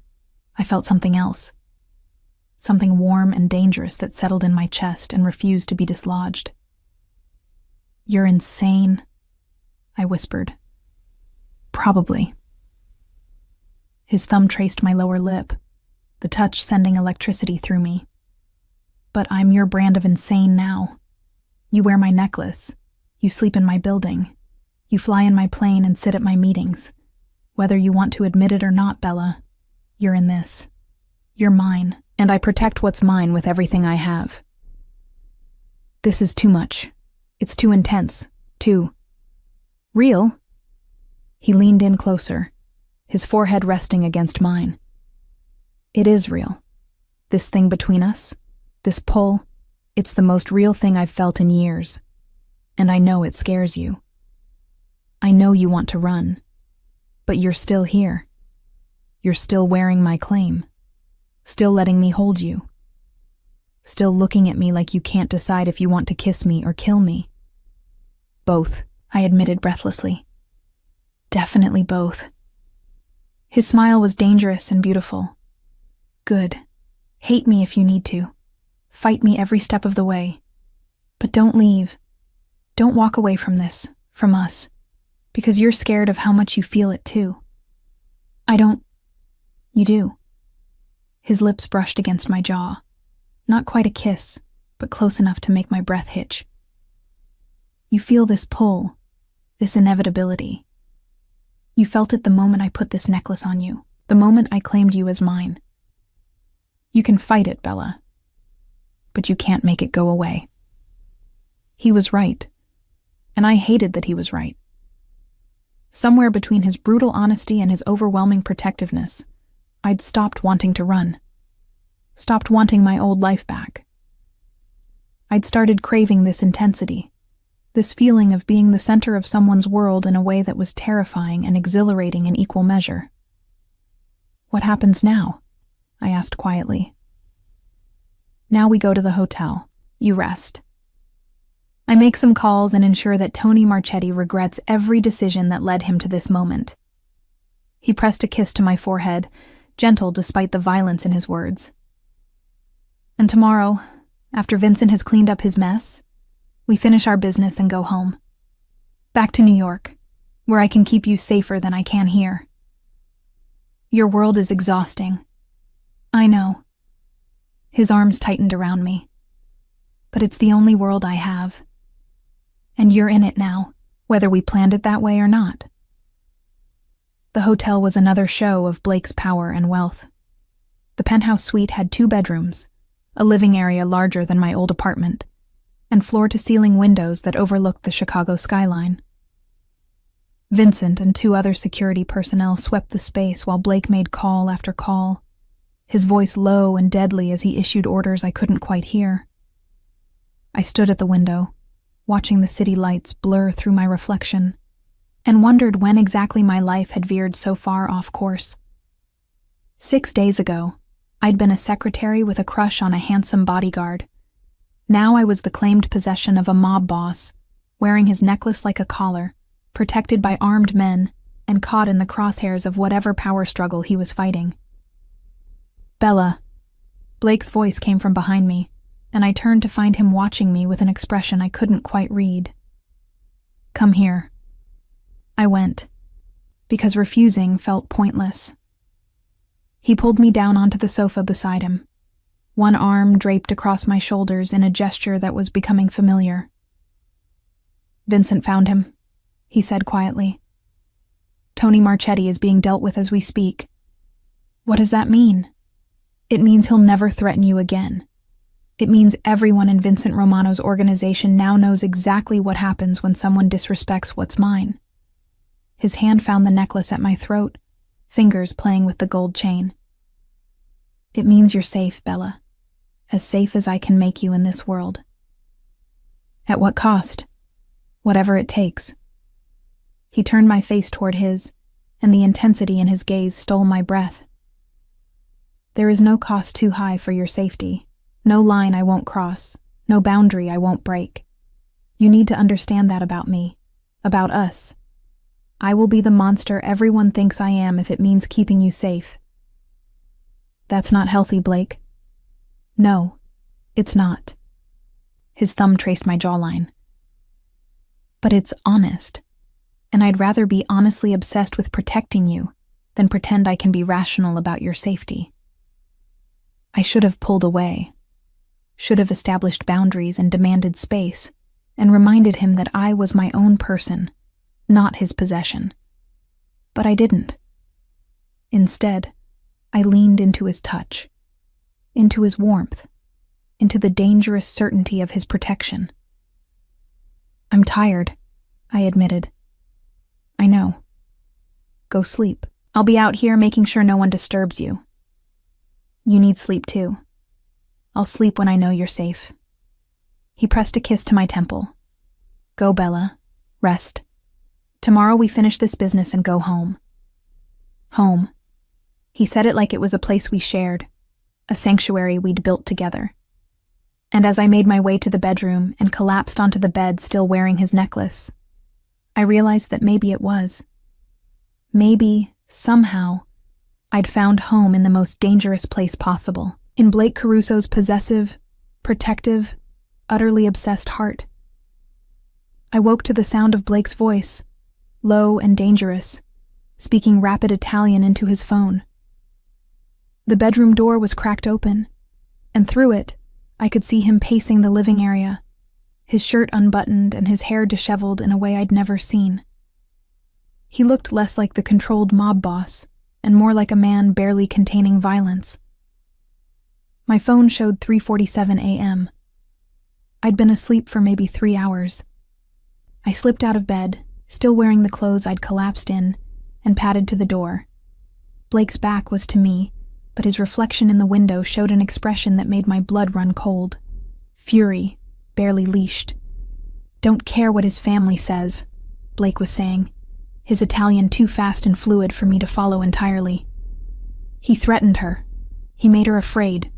I felt something else. Something warm and dangerous that settled in my chest and refused to be dislodged. You're insane, I whispered. Probably. His thumb traced my lower lip, the touch sending electricity through me. But I'm your brand of insane now. You wear my necklace. You sleep in my building. You fly in my plane and sit at my meetings. Whether you want to admit it or not, Bella, you're in this. You're mine, and I protect what's mine with everything I have. This is too much. It's too intense. Too real. He leaned in closer, his forehead resting against mine. It is real. This thing between us, this pull, it's the most real thing I've felt in years. And I know it scares you. I know you want to run. But you're still here. You're still wearing my claim. Still letting me hold you. Still looking at me like you can't decide if you want to kiss me or kill me. Both, I admitted breathlessly. Definitely both. His smile was dangerous and beautiful. Good. Hate me if you need to. Fight me every step of the way. But don't leave. Don't walk away from this, from us, because you're scared of how much you feel it too. I don't. You do. His lips brushed against my jaw. Not quite a kiss, but close enough to make my breath hitch. You feel this pull, this inevitability. You felt it the moment I put this necklace on you, the moment I claimed you as mine. You can fight it, Bella, but you can't make it go away. He was right, and I hated that he was right. Somewhere between his brutal honesty and his overwhelming protectiveness, I'd stopped wanting to run. Stopped wanting my old life back. I'd started craving this intensity, this feeling of being the center of someone's world in a way that was terrifying and exhilarating in equal measure. What happens now? I asked quietly. Now we go to the hotel. You rest. I make some calls and ensure that Tony Marchetti regrets every decision that led him to this moment. He pressed a kiss to my forehead, gentle despite the violence in his words. And tomorrow, after Vincent has cleaned up his mess, we finish our business and go home. Back to New York, where I can keep you safer than I can here. Your world is exhausting. I know. His arms tightened around me. But it's the only world I have. And you're in it now, whether we planned it that way or not. The hotel was another show of Blake's power and wealth. The penthouse suite had 2 bedrooms, a living area larger than my old apartment, and floor-to-ceiling windows that overlooked the Chicago skyline. Vincent and 2 other security personnel swept the space while Blake made call after call, his voice low and deadly as he issued orders I couldn't quite hear. I stood at the window, watching the city lights blur through my reflection, and wondered when exactly my life had veered so far off course. 6 days ago, I'd been a secretary with a crush on a handsome bodyguard. Now I was the claimed possession of a mob boss, wearing his necklace like a collar, protected by armed men, and caught in the crosshairs of whatever power struggle he was fighting. Bella. Blake's voice came from behind me, and I turned to find him watching me with an expression I couldn't quite read. Come here. I went, because refusing felt pointless. He pulled me down onto the sofa beside him, one arm draped across my shoulders in a gesture that was becoming familiar. Vincent found him, he said quietly. Tony Marchetti is being dealt with as we speak. What does that mean? It means he'll never threaten you again. It means everyone in Vincent Romano's organization now knows exactly what happens when someone disrespects what's mine. His hand found the necklace at my throat, fingers playing with the gold chain. It means you're safe, Bella. As safe as I can make you in this world. At what cost? Whatever it takes. He turned my face toward his, and the intensity in his gaze stole my breath. There is no cost too high for your safety, no line I won't cross, no boundary I won't break. You need to understand that about me, about us. I will be the monster everyone thinks I am if it means keeping you safe. That's not healthy, Blake. No, it's not. His thumb traced my jawline. But it's honest. And I'd rather be honestly obsessed with protecting you than pretend I can be rational about your safety. I should have pulled away, should have established boundaries and demanded space, and reminded him that I was my own person, not his possession. But I didn't. Instead, I leaned into his touch, into his warmth, into the dangerous certainty of his protection. I'm tired, I admitted. I know. Go sleep. I'll be out here making sure no one disturbs you. You need sleep too. I'll sleep when I know you're safe. He pressed a kiss to my temple. Go, Bella. Rest. Tomorrow we finish this business and go home. Home. He said it like it was a place we shared, a sanctuary we'd built together. And as I made my way to the bedroom and collapsed onto the bed still wearing his necklace, I realized that maybe it was. Maybe, somehow, I'd found home in the most dangerous place possible, in Blake Caruso's possessive, protective, utterly obsessed heart. I woke to the sound of Blake's voice, low and dangerous, speaking rapid Italian into his phone. The bedroom door was cracked open, and through it, I could see him pacing the living area, his shirt unbuttoned and his hair disheveled in a way I'd never seen. He looked less like the controlled mob boss and more like a man barely containing violence. My phone showed 3:47 a.m. I'd been asleep for maybe 3 hours. I slipped out of bed, still wearing the clothes I'd collapsed in, and padded to the door. Blake's back was to me, but his reflection in the window showed an expression that made my blood run cold. Fury, barely leashed. Don't care what his family says, Blake was saying, his Italian too fast and fluid for me to follow entirely. He threatened her. He made her afraid.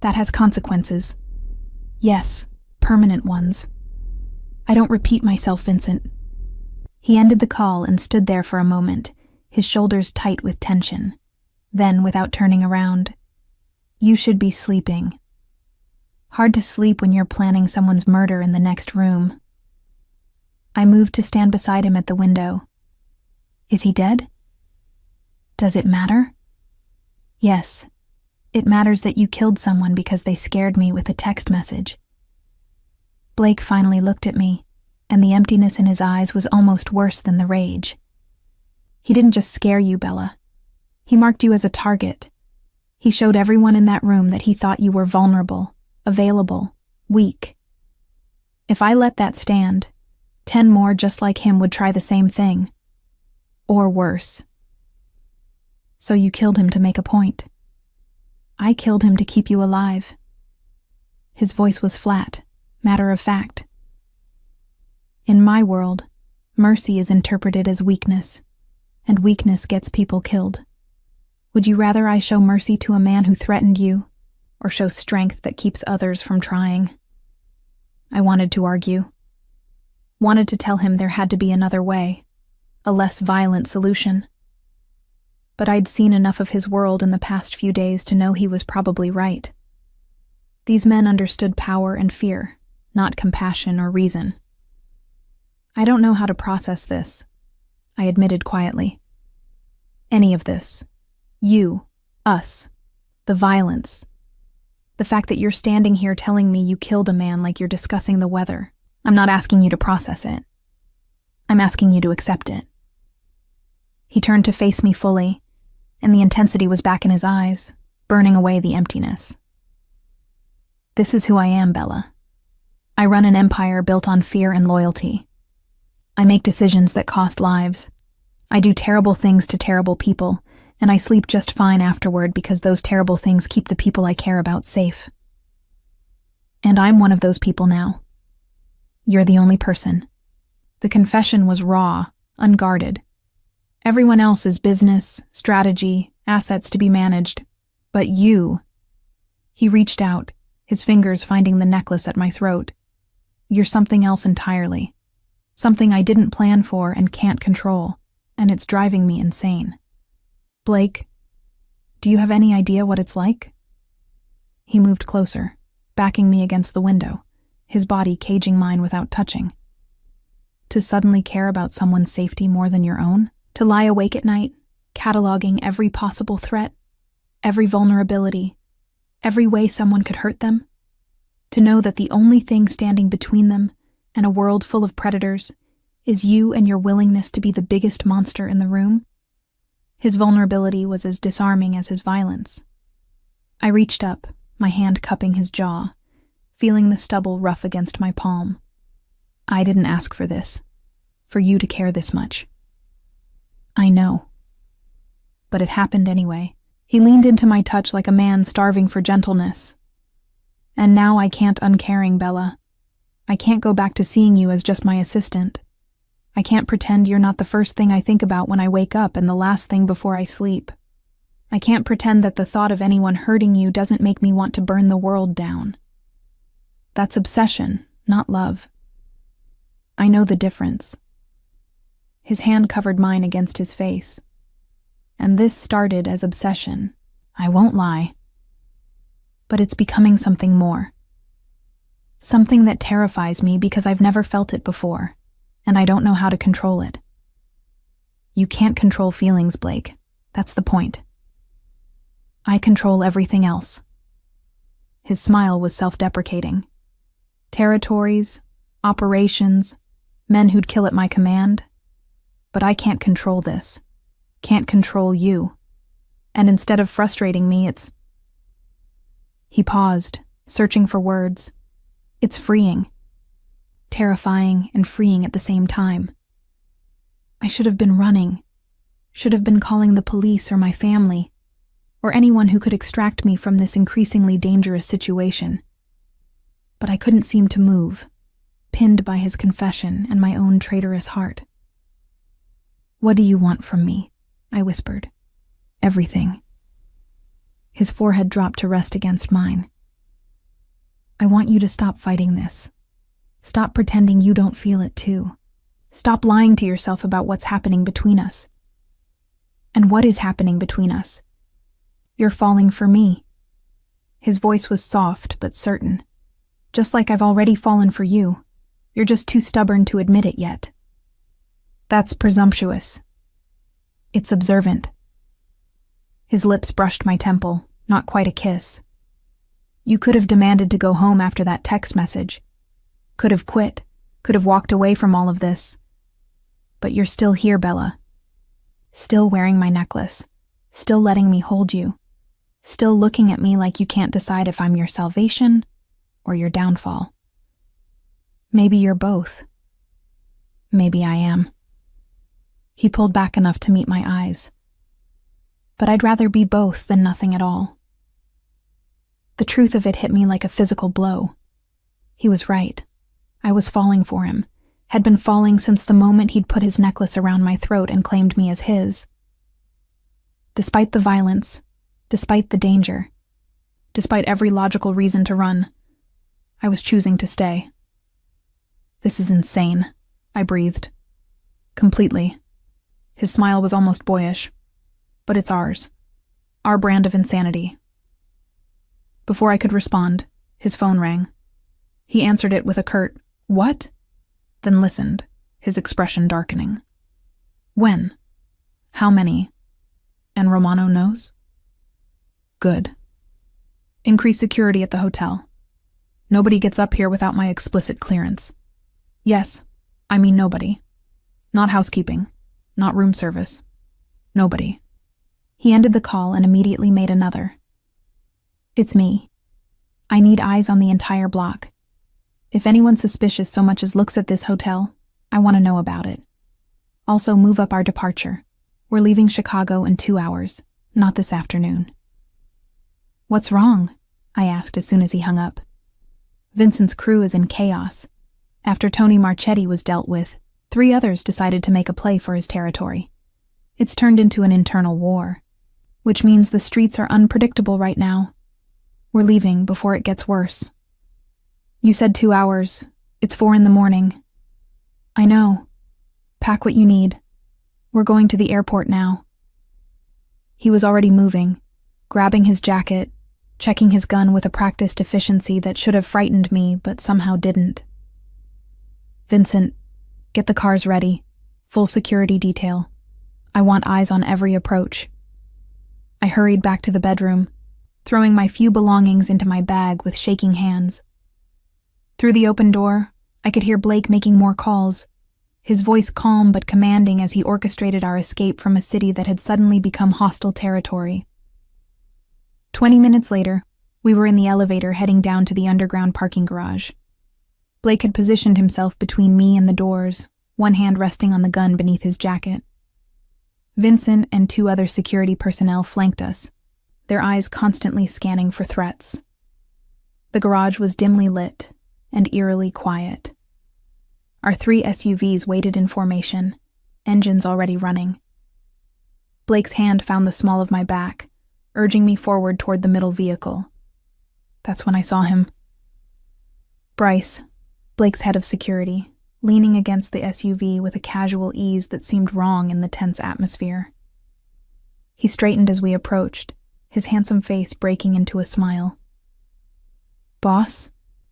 That has consequences. Yes, permanent ones. I don't repeat myself, Vincent. He ended the call and stood there for a moment, his shoulders tight with tension. Then, without turning around, "You should be sleeping." Hard to sleep when you're planning someone's murder in the next room. I moved to stand beside him at the window. Is he dead? Does it matter? Yes, it matters that you killed someone because they scared me with a text message. Blake finally looked at me, and the emptiness in his eyes was almost worse than the rage. He didn't just scare you, Bella. He marked you as a target. He showed everyone in that room that he thought you were vulnerable, available, weak. If I let that stand, 10 more just like him would try the same thing. Or worse. So you killed him to make a point. I killed him to keep you alive. His voice was flat, matter of fact. In my world, mercy is interpreted as weakness, and weakness gets people killed. Would you rather I show mercy to a man who threatened you, or show strength that keeps others from trying? I wanted to argue. Wanted to tell him there had to be another way, a less violent solution. But I'd seen enough of his world in the past few days to know he was probably right. These men understood power and fear, not compassion or reason. I don't know how to process this, I admitted quietly. Any of this. You, us, the violence. The fact that you're standing here telling me you killed a man like you're discussing the weather. I'm not asking you to process it. I'm asking you to accept it. He turned to face me fully, and the intensity was back in his eyes, burning away the emptiness. This is who I am, Bella. I run an empire built on fear and loyalty. I make decisions that cost lives. I do terrible things to terrible people, and I sleep just fine afterward because those terrible things keep the people I care about safe. And I'm one of those people now. You're the only person. The confession was raw, unguarded. Everyone else is business, strategy, assets to be managed. But you. He reached out, his fingers finding the necklace at my throat. You're something else entirely. Something I didn't plan for and can't control, and it's driving me insane. Blake, do you have any idea what it's like? He moved closer, backing me against the window, his body caging mine without touching. To suddenly care about someone's safety more than your own? To lie awake at night, cataloging every possible threat, every vulnerability, every way someone could hurt them? To know that the only thing standing between them and a world full of predators is you and your willingness to be the biggest monster in the room? His vulnerability was as disarming as his violence. I reached up, my hand cupping his jaw, feeling the stubble rough against my palm. I didn't ask for this, for you to care this much. I know. But it happened anyway. He leaned into my touch like a man starving for gentleness. And now I can't uncaring, Bella. I can't go back to seeing you as just my assistant. I can't pretend you're not the first thing I think about when I wake up and the last thing before I sleep. I can't pretend that the thought of anyone hurting you doesn't make me want to burn the world down. That's obsession, not love. I know the difference. His hand covered mine against his face. And this started as obsession, I won't lie. But it's becoming something more. Something that terrifies me because I've never felt it before, and I don't know how to control it. You can't control feelings, Blake. That's the point. I control everything else. His smile was self-deprecating. Territories, operations, men who'd kill at my command. But I can't control this. Can't control you. And instead of frustrating me, it's... He paused, searching for words. It's freeing. Terrifying and freeing at the same time. I should have been running. Should have been calling the police or my family, or anyone who could extract me from this increasingly dangerous situation. But I couldn't seem to move, pinned by his confession and my own traitorous heart. What do you want from me? I whispered. Everything. His forehead dropped to rest against mine. I want you to stop fighting this. Stop pretending you don't feel it too. Stop lying to yourself about what's happening between us. And what is happening between us? You're falling for me. His voice was soft but certain. Just like I've already fallen for you. You're just too stubborn to admit it yet. That's presumptuous. It's observant. His lips brushed my temple, not quite a kiss. You could have demanded to go home after that text message. Could have quit. Could have walked away from all of this. But you're still here, Bella. Still wearing my necklace. Still letting me hold you. Still looking at me like you can't decide if I'm your salvation or your downfall. Maybe you're both. Maybe I am. He pulled back enough to meet my eyes. But I'd rather be both than nothing at all. The truth of it hit me like a physical blow. He was right. I was falling for him, had been falling since the moment he'd put his necklace around my throat and claimed me as his. Despite the violence, despite the danger, despite every logical reason to run, I was choosing to stay. This is insane, I breathed. Completely. His smile was almost boyish. But it's ours. Our brand of insanity. Before I could respond, his phone rang. He answered it with a curt, "What?" Then listened, his expression darkening. When? How many? And Romano knows? Good. Increase security at the hotel. Nobody gets up here without my explicit clearance. Yes, I mean nobody. Not housekeeping. Not room service. Nobody. He ended the call and immediately made another. It's me. I need eyes on the entire block. If anyone suspicious so much as looks at this hotel, I want to know about it. Also, move up our departure. We're leaving Chicago in 2 hours, not this afternoon. What's wrong? I asked as soon as he hung up. Vincent's crew is in chaos. After Tony Marchetti was dealt with, 3 others decided to make a play for his territory. It's turned into an internal war, which means the streets are unpredictable right now. We're leaving before it gets worse. You said 2 hours. It's 4 in the morning. I know. Pack what you need. We're going to the airport now. He was already moving, grabbing his jacket, checking his gun with a practiced efficiency that should have frightened me but somehow didn't. Vincent, get the cars ready. Full security detail. I want eyes on every approach. I hurried back to the bedroom, throwing my few belongings into my bag with shaking hands. Through the open door, I could hear Blake making more calls, his voice calm but commanding as he orchestrated our escape from a city that had suddenly become hostile territory. 20 minutes later, we were in the elevator heading down to the underground parking garage. Blake had positioned himself between me and the doors, one hand resting on the gun beneath his jacket. Vincent and 2 other security personnel flanked us, their eyes constantly scanning for threats. The garage was dimly lit and eerily quiet. Our 3 SUVs waited in formation, engines already running. Blake's hand found the small of my back, urging me forward toward the middle vehicle. That's when I saw him. Bryce, Blake's head of security, leaning against the SUV with a casual ease that seemed wrong in the tense atmosphere. He straightened as we approached, his handsome face breaking into a smile. Boss,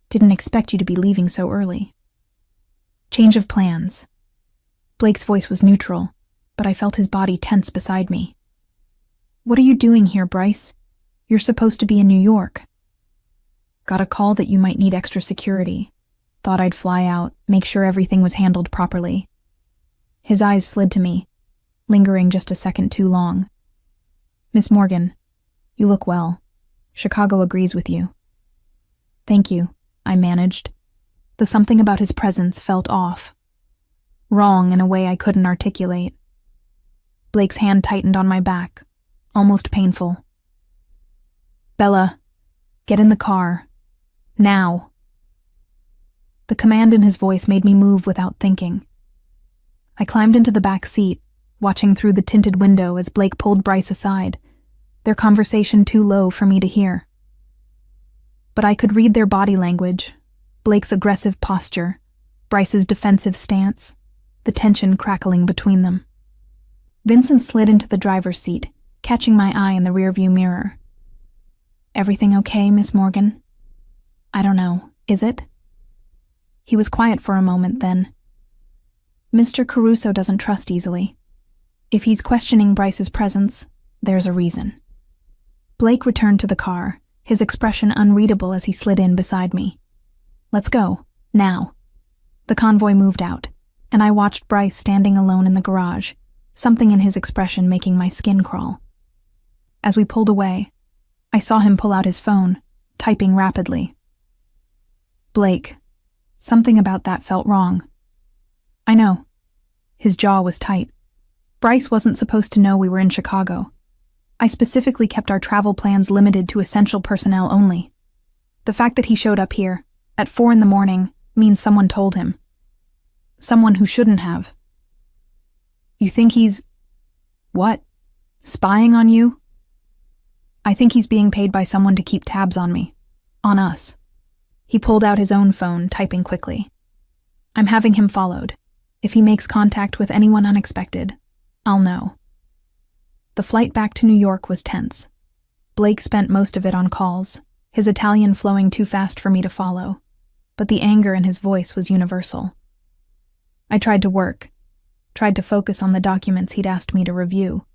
didn't expect you to be leaving so early. Change of plans. Blake's voice was neutral, but I felt his body tense beside me. What are you doing here, Bryce? You're supposed to be in New York. Got a call that you might need extra security. Thought I'd fly out, make sure everything was handled properly. His eyes slid to me, lingering just a second too long. Miss Morgan, you look well. Chicago agrees with you. Thank you, I managed, though something about his presence felt off. Wrong in a way I couldn't articulate. Blake's hand tightened on my back, almost painful. Bella, get in the car. Now. The command in his voice made me move without thinking. I climbed into the back seat, watching through the tinted window as Blake pulled Bryce aside, their conversation too low for me to hear. But I could read their body language, Blake's aggressive posture, Bryce's defensive stance, the tension crackling between them. Vincent slid into the driver's seat, catching my eye in the rearview mirror. "Everything okay, Miss Morgan?" "I don't know. Is it?" He was quiet for a moment, then. "Mr. Caruso doesn't trust easily. If he's questioning Bryce's presence, there's a reason." Blake returned to the car, his expression unreadable as he slid in beside me. "Let's go, now." The convoy moved out, and I watched Bryce standing alone in the garage, something in his expression making my skin crawl. As we pulled away, I saw him pull out his phone, typing rapidly. "Blake, something about that felt wrong." "I know." His jaw was tight. Bryce wasn't supposed to know we were in Chicago. I specifically kept our travel plans limited to essential personnel only. The fact that he showed up here, at 4 a.m, means someone told him. Someone who shouldn't have. "You think he's... what? Spying on you?" "I think he's being paid by someone to keep tabs on me. On us." He pulled out his own phone, typing quickly. "I'm having him followed. If he makes contact with anyone unexpected, I'll know." The flight back to New York was tense. Blake spent most of it on calls, his Italian flowing too fast for me to follow, but the anger in his voice was universal. I tried to work, tried to focus on the documents he'd asked me to review,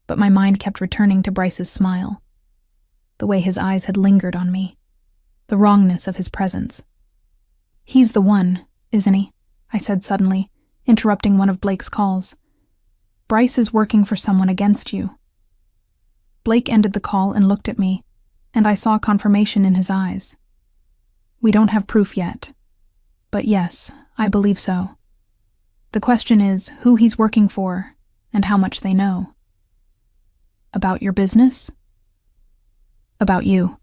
but my mind kept returning to Bryce's smile, the way his eyes had lingered on me, the wrongness of his presence. "He's the one, isn't he?" I said suddenly, interrupting one of Blake's calls. "Bryce is working for someone against you." Blake ended the call and looked at me, and I saw confirmation in his eyes. "We don't have proof yet, but yes, I believe so. The question is who he's working for and how much they know." "About your business?" "About you."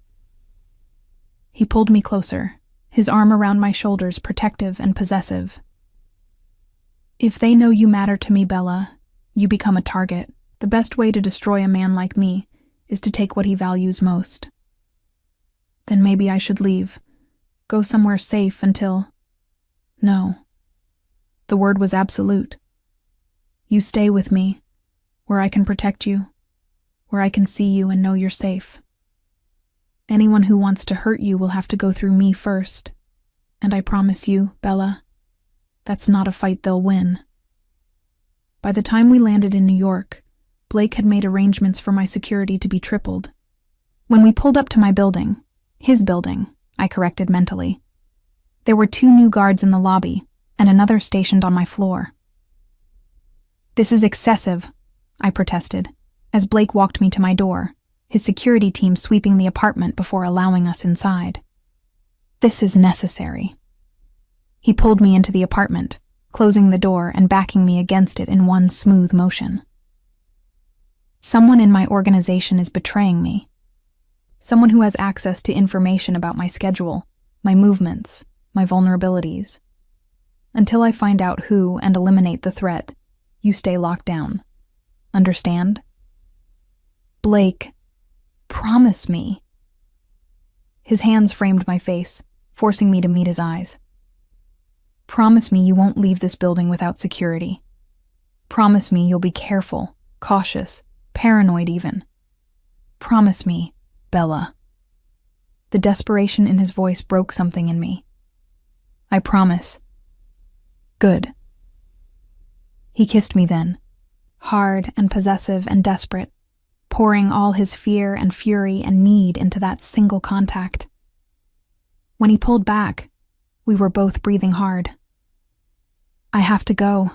He pulled me closer, his arm around my shoulders, protective and possessive. "If they know you matter to me, Bella, you become a target. The best way to destroy a man like me is to take what he values most." "Then maybe I should leave. Go somewhere safe until..." "No." The word was absolute. "You stay with me, where I can protect you, where I can see you and know you're safe. Anyone who wants to hurt you will have to go through me first. And I promise you, Bella, that's not a fight they'll win." By the time we landed in New York, Blake had made arrangements for my security to be tripled. When we pulled up to my building, his building, I corrected mentally, there were 2 new guards in the lobby and another stationed on my floor. "This is excessive," I protested, as Blake walked me to my door, his security team sweeping the apartment before allowing us inside. "This is necessary." He pulled me into the apartment, closing the door and backing me against it in one smooth motion. "Someone in my organization is betraying me. Someone who has access to information about my schedule, my movements, my vulnerabilities. Until I find out who and eliminate the threat, you stay locked down. Understand?" "Blake, promise me." His hands framed my face, forcing me to meet his eyes. "Promise me you won't leave this building without security. Promise me you'll be careful, cautious, paranoid even. Promise me, Bella." The desperation in his voice broke something in me. "I promise." "Good." He kissed me then, hard and possessive and desperate, pouring all his fear and fury and need into that single contact. When he pulled back, we were both breathing hard. "I have to go.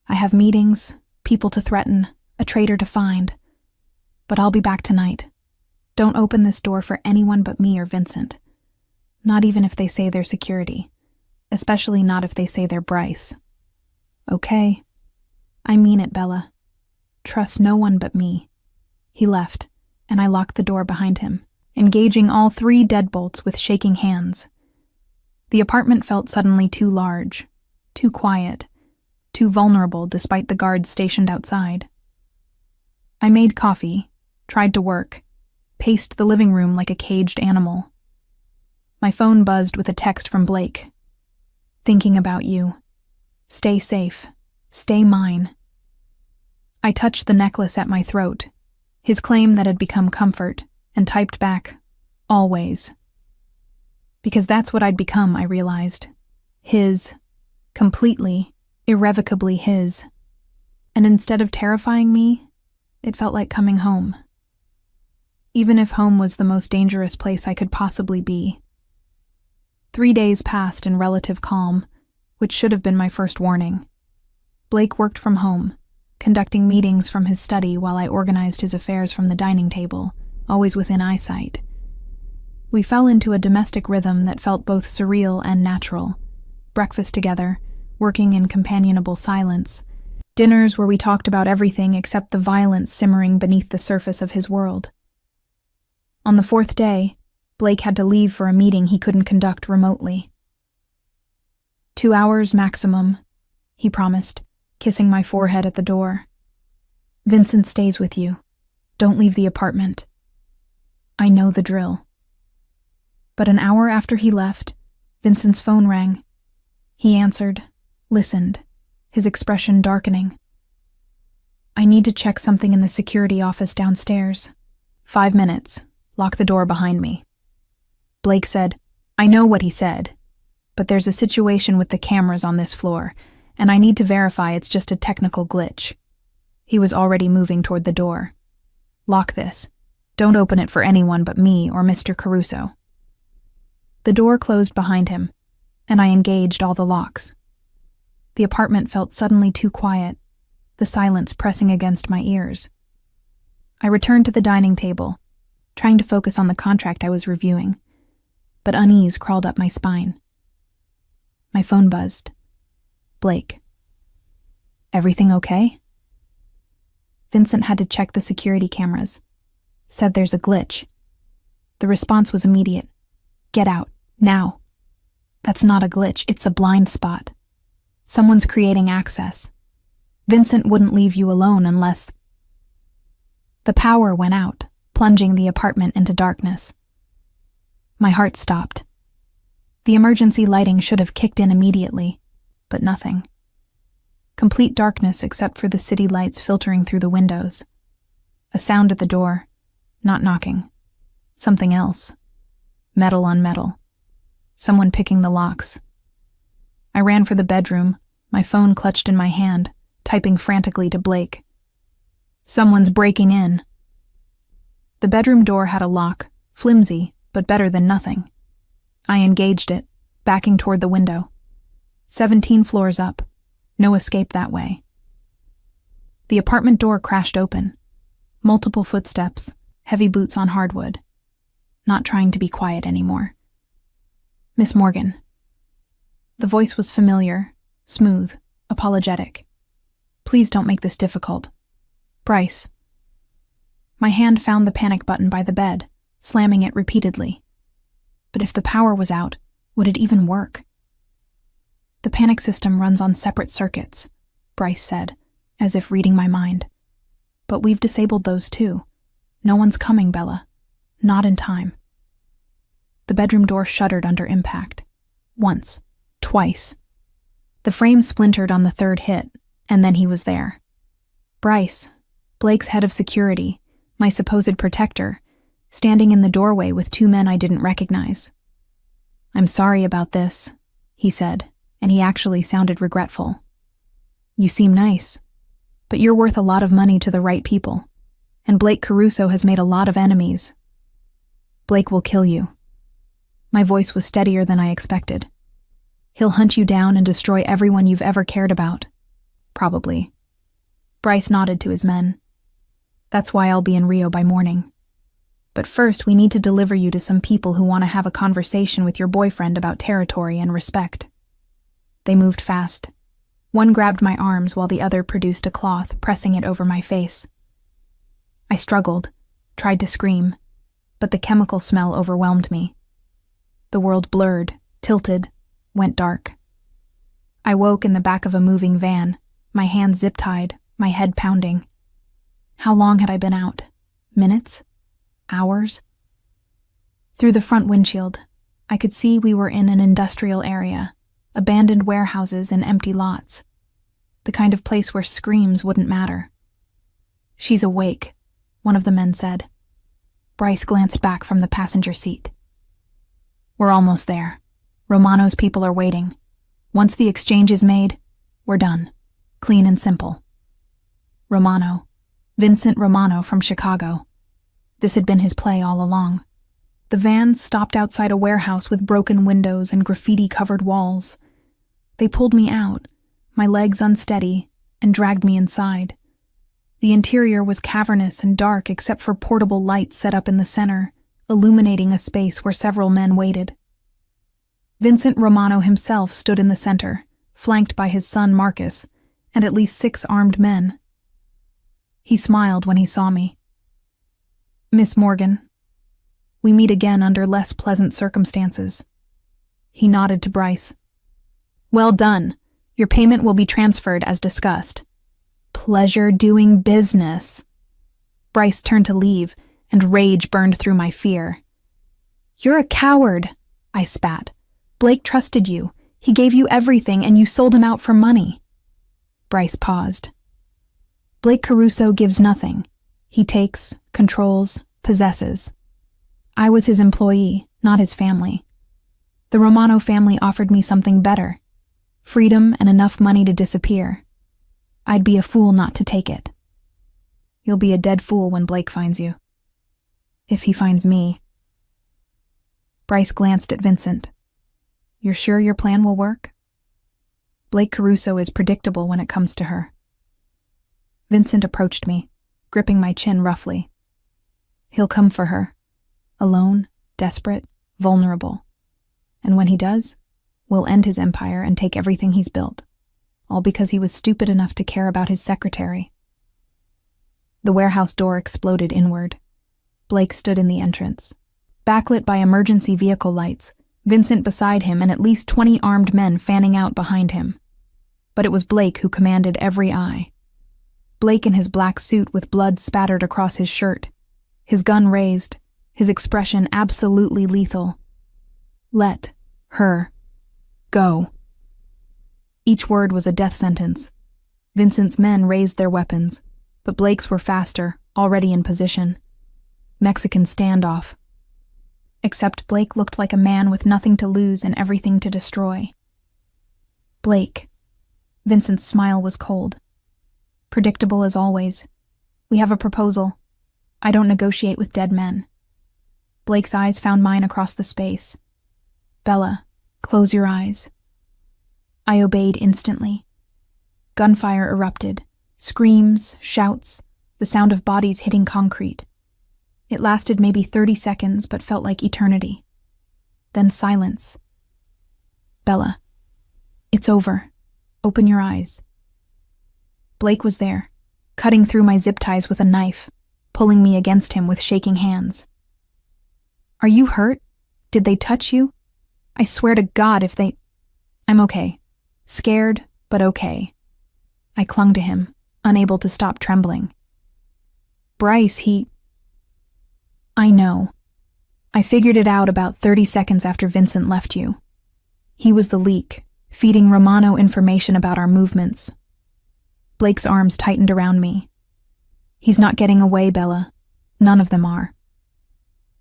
I have meetings, people to threaten, a traitor to find. But I'll be back tonight. Don't open this door for anyone but me or Vincent. Not even if they say they're security. Especially not if they say they're Bryce." "Okay. I mean it, Bella. Trust no one but me." He left, and I locked the door behind him, engaging all 3 deadbolts with shaking hands. The apartment felt suddenly too large, too quiet, too vulnerable despite the guards stationed outside. I made coffee, tried to work, paced the living room like a caged animal. My phone buzzed with a text from Blake. "Thinking about you. Stay safe. Stay mine." I touched the necklace at my throat, his claim that had become comfort, and typed back, "Always." Because that's what I'd become, I realized. His. Completely, irrevocably his. And instead of terrifying me, it felt like coming home. Even if home was the most dangerous place I could possibly be. 3 days passed in relative calm, which should have been my first warning. Blake worked from home, conducting meetings from his study while I organized his affairs from the dining table, always within eyesight. We fell into a domestic rhythm that felt both surreal and natural. Breakfast together, working in companionable silence. Dinners where we talked about everything except the violence simmering beneath the surface of his world. On the 4th day, Blake had to leave for a meeting he couldn't conduct remotely. 2 hours maximum, he promised, kissing my forehead at the door. Vincent stays with you. Don't leave the apartment. I know the drill. But an hour after he left, Vincent's phone rang. He answered, listened, his expression darkening. I need to check something in the security office downstairs. 5 minutes. Lock the door behind me. Blake said, I know what he said, but there's a situation with the cameras on this floor, and I need to verify it's just a technical glitch. He was already moving toward the door. Lock this. Don't open it for anyone but me or Mr. Caruso. The door closed behind him, and I engaged all the locks. The apartment felt suddenly too quiet, the silence pressing against my ears. I returned to the dining table, trying to focus on the contract I was reviewing, but unease crawled up my spine. My phone buzzed. Blake. Everything okay? Vincent had to check the security cameras. Said there's a glitch. The response was immediate. Get out, now. That's not a glitch, it's a blind spot. Someone's creating access. Vincent wouldn't leave you alone unless... The power went out, plunging the apartment into darkness. My heart stopped. The emergency lighting should have kicked in immediately, but nothing. Complete darkness except for the city lights filtering through the windows. A sound at the door. Not knocking. Something else. Metal on metal. Someone picking the locks. I ran for the bedroom, my phone clutched in my hand, typing frantically to Blake. Someone's breaking in. The bedroom door had a lock, flimsy, but better than nothing. I engaged it, backing toward the window. 17 floors up. No escape that way. The apartment door crashed open. Multiple footsteps, heavy boots on hardwood. Not trying to be quiet anymore. Miss Morgan. The voice was familiar, smooth, apologetic. Please don't make this difficult. Bryce. My hand found the panic button by the bed, slamming it repeatedly. But if the power was out, would it even work? The panic system runs on separate circuits, Bryce said, as if reading my mind. But we've disabled those too. No one's coming, Bella. Not in time. The bedroom door shuddered under impact. Once. Twice. The frame splintered on the third hit, and then he was there. Bryce, Blake's head of security, my supposed protector, standing in the doorway with 2 men I didn't recognize. I'm sorry about this, he said, and he actually sounded regretful. You seem nice, but you're worth a lot of money to the right people, and Blake Caruso has made a lot of enemies. Blake will kill you. My voice was steadier than I expected. He'll hunt you down and destroy everyone you've ever cared about. Probably. Bryce nodded to his men. That's why I'll be in Rio by morning. But first, we need to deliver you to some people who want to have a conversation with your boyfriend about territory and respect. They moved fast. One grabbed my arms while the other produced a cloth, pressing it over my face. I struggled, tried to scream, but the chemical smell overwhelmed me. The world blurred, tilted, went dark. I woke in the back of a moving van, my hands zip-tied, my head pounding. How long had I been out? Minutes? Hours? Through the front windshield, I could see we were in an industrial area, abandoned warehouses and empty lots. The kind of place where screams wouldn't matter. "She's awake," one of the men said. Bryce glanced back from the passenger seat. "We're almost there. Romano's people are waiting. Once the exchange is made, we're done. Clean and simple." Romano. Vincent Romano from Chicago. This had been his play all along. The van stopped outside a warehouse with broken windows and graffiti-covered walls. They pulled me out, my legs unsteady, and dragged me inside. The interior was cavernous and dark except for portable lights set up in the center, illuminating a space where several men waited. Vincent Romano himself stood in the center, flanked by his son Marcus, and at least 6 armed men. He smiled when he saw me. "Miss Morgan, we meet again under less pleasant circumstances." He nodded to Bryce. "Well done. Your payment will be transferred as discussed." "Pleasure doing business." Bryce turned to leave, and rage burned through my fear. "You're a coward," I spat. "Blake trusted you. He gave you everything, and you sold him out for money." Bryce paused. "Blake Caruso gives nothing. He takes, controls, possesses. I was his employee, not his family. The Romano family offered me something better, freedom and enough money to disappear. I'd be a fool not to take it." "You'll be a dead fool when Blake finds you. If he finds me." Bryce glanced at Vincent. "You're sure your plan will work?" "Blake Caruso is predictable when it comes to her." Vincent approached me, gripping my chin roughly. "He'll come for her. Alone, desperate, vulnerable. And when he does, we'll end his empire and take everything he's built. All because he was stupid enough to care about his secretary." The warehouse door exploded inward. Blake stood in the entrance. Backlit by emergency vehicle lights, Vincent beside him and at least 20 armed men fanning out behind him. But it was Blake who commanded every eye. Blake in his black suit with blood spattered across his shirt, his gun raised, his expression absolutely lethal. "Let her go." Each word was a death sentence. Vincent's men raised their weapons, but Blake's were faster, already in position. Mexican standoff. Except Blake looked like a man with nothing to lose and everything to destroy. "Blake." Vincent's smile was cold. "Predictable as always. We have a proposal. I don't negotiate with dead men." Blake's eyes found mine across the space. "Bella, close your eyes." I obeyed instantly. Gunfire erupted. Screams, shouts, the sound of bodies hitting concrete. It lasted maybe 30 seconds, but felt like eternity. Then silence. "Bella, it's over. Open your eyes." Blake was there, cutting through my zip ties with a knife, pulling me against him with shaking hands. "Are you hurt? Did they touch you? I swear to God if they—" "I'm okay. Scared, but okay." I clung to him, unable to stop trembling. "Bryce, I know. I figured it out about 30 seconds after Vincent left you. He was the leak, feeding Romano information about our movements." Blake's arms tightened around me. "He's not getting away, Bella. None of them are."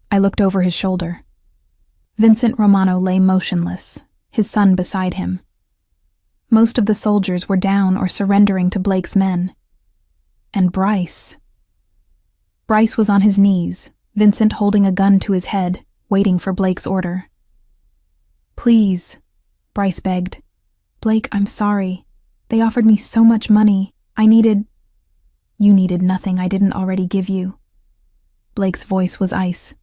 I looked over his shoulder. Vincent Romano lay motionless, his son beside him. Most of the soldiers were down or surrendering to Blake's men. And Bryce. Bryce was on his knees, Vincent holding a gun to his head, waiting for Blake's order. "Please," Bryce begged. "Blake, I'm sorry. They offered me so much money. I needed—" "You needed nothing I didn't already give you." Blake's voice was ice.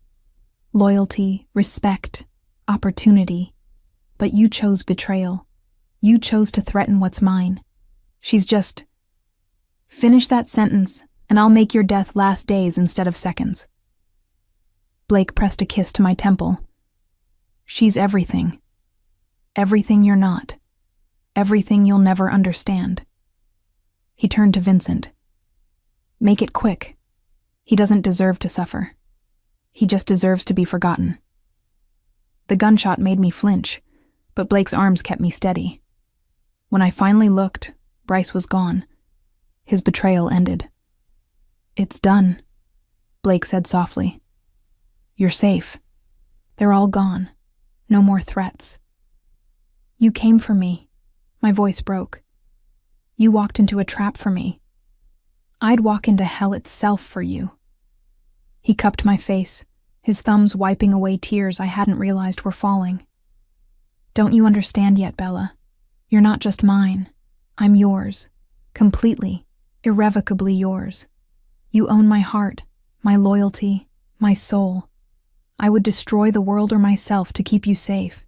"Loyalty, respect, opportunity. But you chose betrayal. You chose to threaten what's mine. She's just—" "Finish that sentence, and I'll make your death last days instead of seconds." Blake pressed a kiss to my temple. "She's everything. Everything you're not. Everything you'll never understand." He turned to Vincent. "Make it quick. He doesn't deserve to suffer. He just deserves to be forgotten." The gunshot made me flinch, but Blake's arms kept me steady. When I finally looked, Bryce was gone. His betrayal ended. "It's done," Blake said softly. "You're safe. They're all gone. No more threats." "You came for me." My voice broke. "You walked into a trap for me. I'd walk into hell itself for you." He cupped my face, his thumbs wiping away tears I hadn't realized were falling. "Don't you understand yet, Bella? You're not just mine. I'm yours. Completely, irrevocably yours. You own my heart, my loyalty, my soul. I would destroy the world or myself to keep you safe.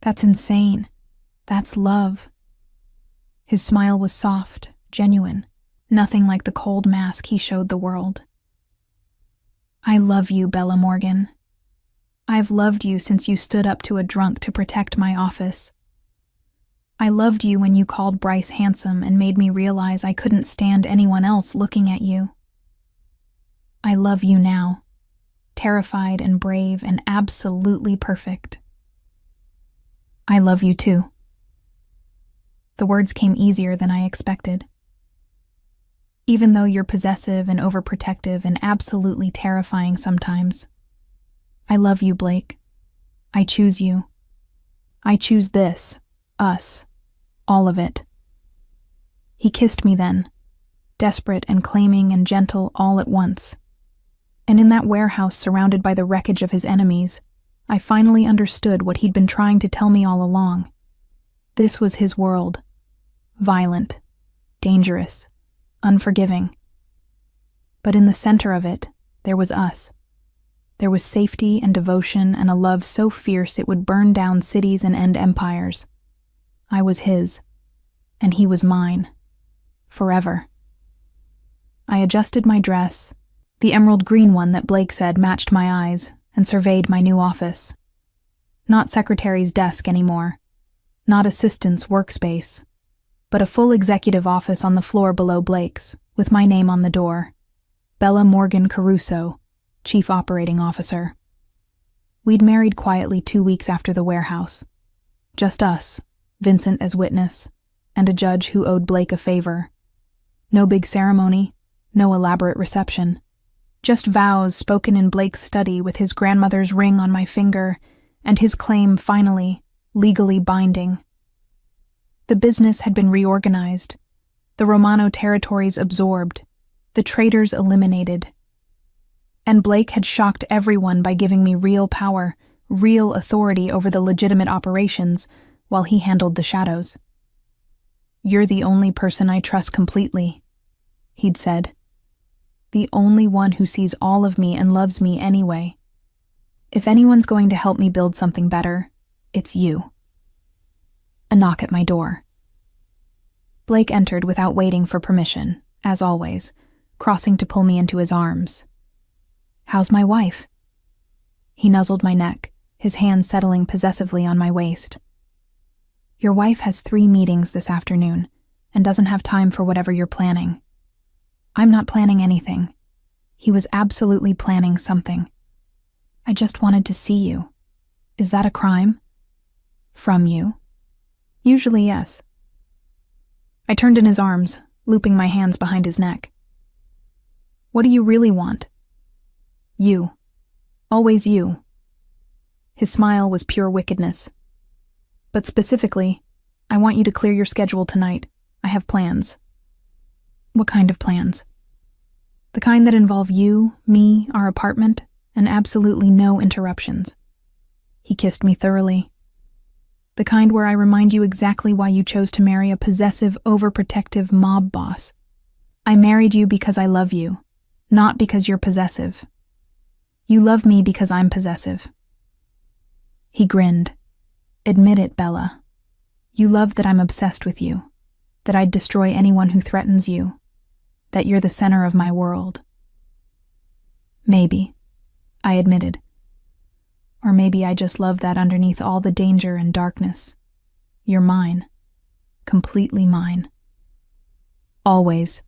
That's insane. That's love." His smile was soft, genuine, nothing like the cold mask he showed the world. "I love you, Bella Morgan. I've loved you since you stood up to a drunk to protect my office. I loved you when you called Bryce handsome and made me realize I couldn't stand anyone else looking at you. I love you now, terrified and brave and absolutely perfect. I love you too." The words came easier than I expected. "Even though you're possessive and overprotective and absolutely terrifying sometimes, I love you, Blake. I choose you. I choose this, us, all of it." He kissed me then, desperate and claiming and gentle all at once. And in that warehouse surrounded by the wreckage of his enemies, I finally understood what he'd been trying to tell me all along. This was his world. Violent, dangerous, unforgiving. But in the center of it, there was us. There was safety and devotion and a love so fierce it would burn down cities and end empires. I was his, and he was mine. Forever. I adjusted my dress, the emerald green one that Blake said matched my eyes, and surveyed my new office. Not secretary's desk anymore. Not assistant's workspace. But a full executive office on the floor below Blake's, with my name on the door. Bella Morgan Caruso, Chief Operating Officer. We'd married quietly 2 weeks after the warehouse. Just us, Vincent as witness, and a judge who owed Blake a favor. No big ceremony, no elaborate reception. Just vows spoken in Blake's study with his grandmother's ring on my finger, and his claim finally, legally binding. The business had been reorganized, the Romano territories absorbed, the traitors eliminated. And Blake had shocked everyone by giving me real power, real authority over the legitimate operations, while he handled the shadows. "You're the only person I trust completely," he'd said. "The only one who sees all of me and loves me anyway. If anyone's going to help me build something better, it's you." A knock at my door. Blake entered without waiting for permission, as always, crossing to pull me into his arms. "How's my wife?" He nuzzled my neck, his hand settling possessively on my waist. "Your wife has 3 meetings this afternoon, and doesn't have time for whatever you're planning." "I'm not planning anything." He was absolutely planning something. "I just wanted to see you." "Is that a crime?" "From you?" "Usually, yes." I turned in his arms, looping my hands behind his neck. "What do you really want?" "You. Always you." His smile was pure wickedness. "But specifically, I want you to clear your schedule tonight. I have plans." "What kind of plans?" "The kind that involve you, me, our apartment, and absolutely no interruptions." He kissed me thoroughly. "The kind where I remind you exactly why you chose to marry a possessive, overprotective mob boss. I married you because I love you, not because you're possessive. You love me because I'm possessive." He grinned. "Admit it, Bella. You love that I'm obsessed with you, that I'd destroy anyone who threatens you, that you're the center of my world." "Maybe," I admitted. "Or maybe I just love that underneath all the danger and darkness. You're mine. Completely mine. Always."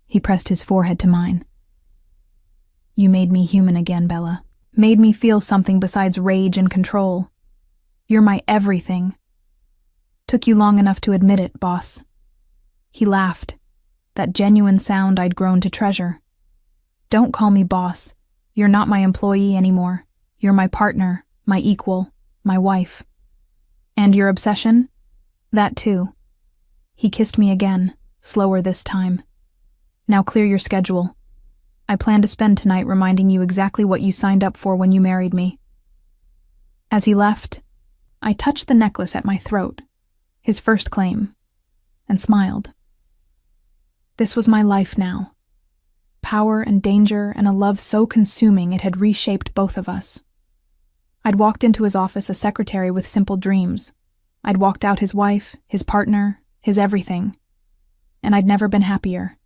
He pressed his forehead to mine. "You made me human again, Bella. Made me feel something besides rage and control. You're my everything. Took you long enough to admit it, boss." He laughed. that genuine sound I'd grown to treasure. Don't call me boss. You're not my employee anymore. You're my partner, my equal, my wife. And your obsession? That too. He kissed me again, slower this time. Now clear your schedule. I plan to spend tonight reminding you exactly what you signed up for when you married me. As he left, I touched the necklace at my throat, his first claim, and smiled. This was my life now. Power and danger and a love so consuming it had reshaped both of us. I'd walked into his office a secretary with simple dreams. I'd walked out his wife, his partner, his everything. And I'd never been happier.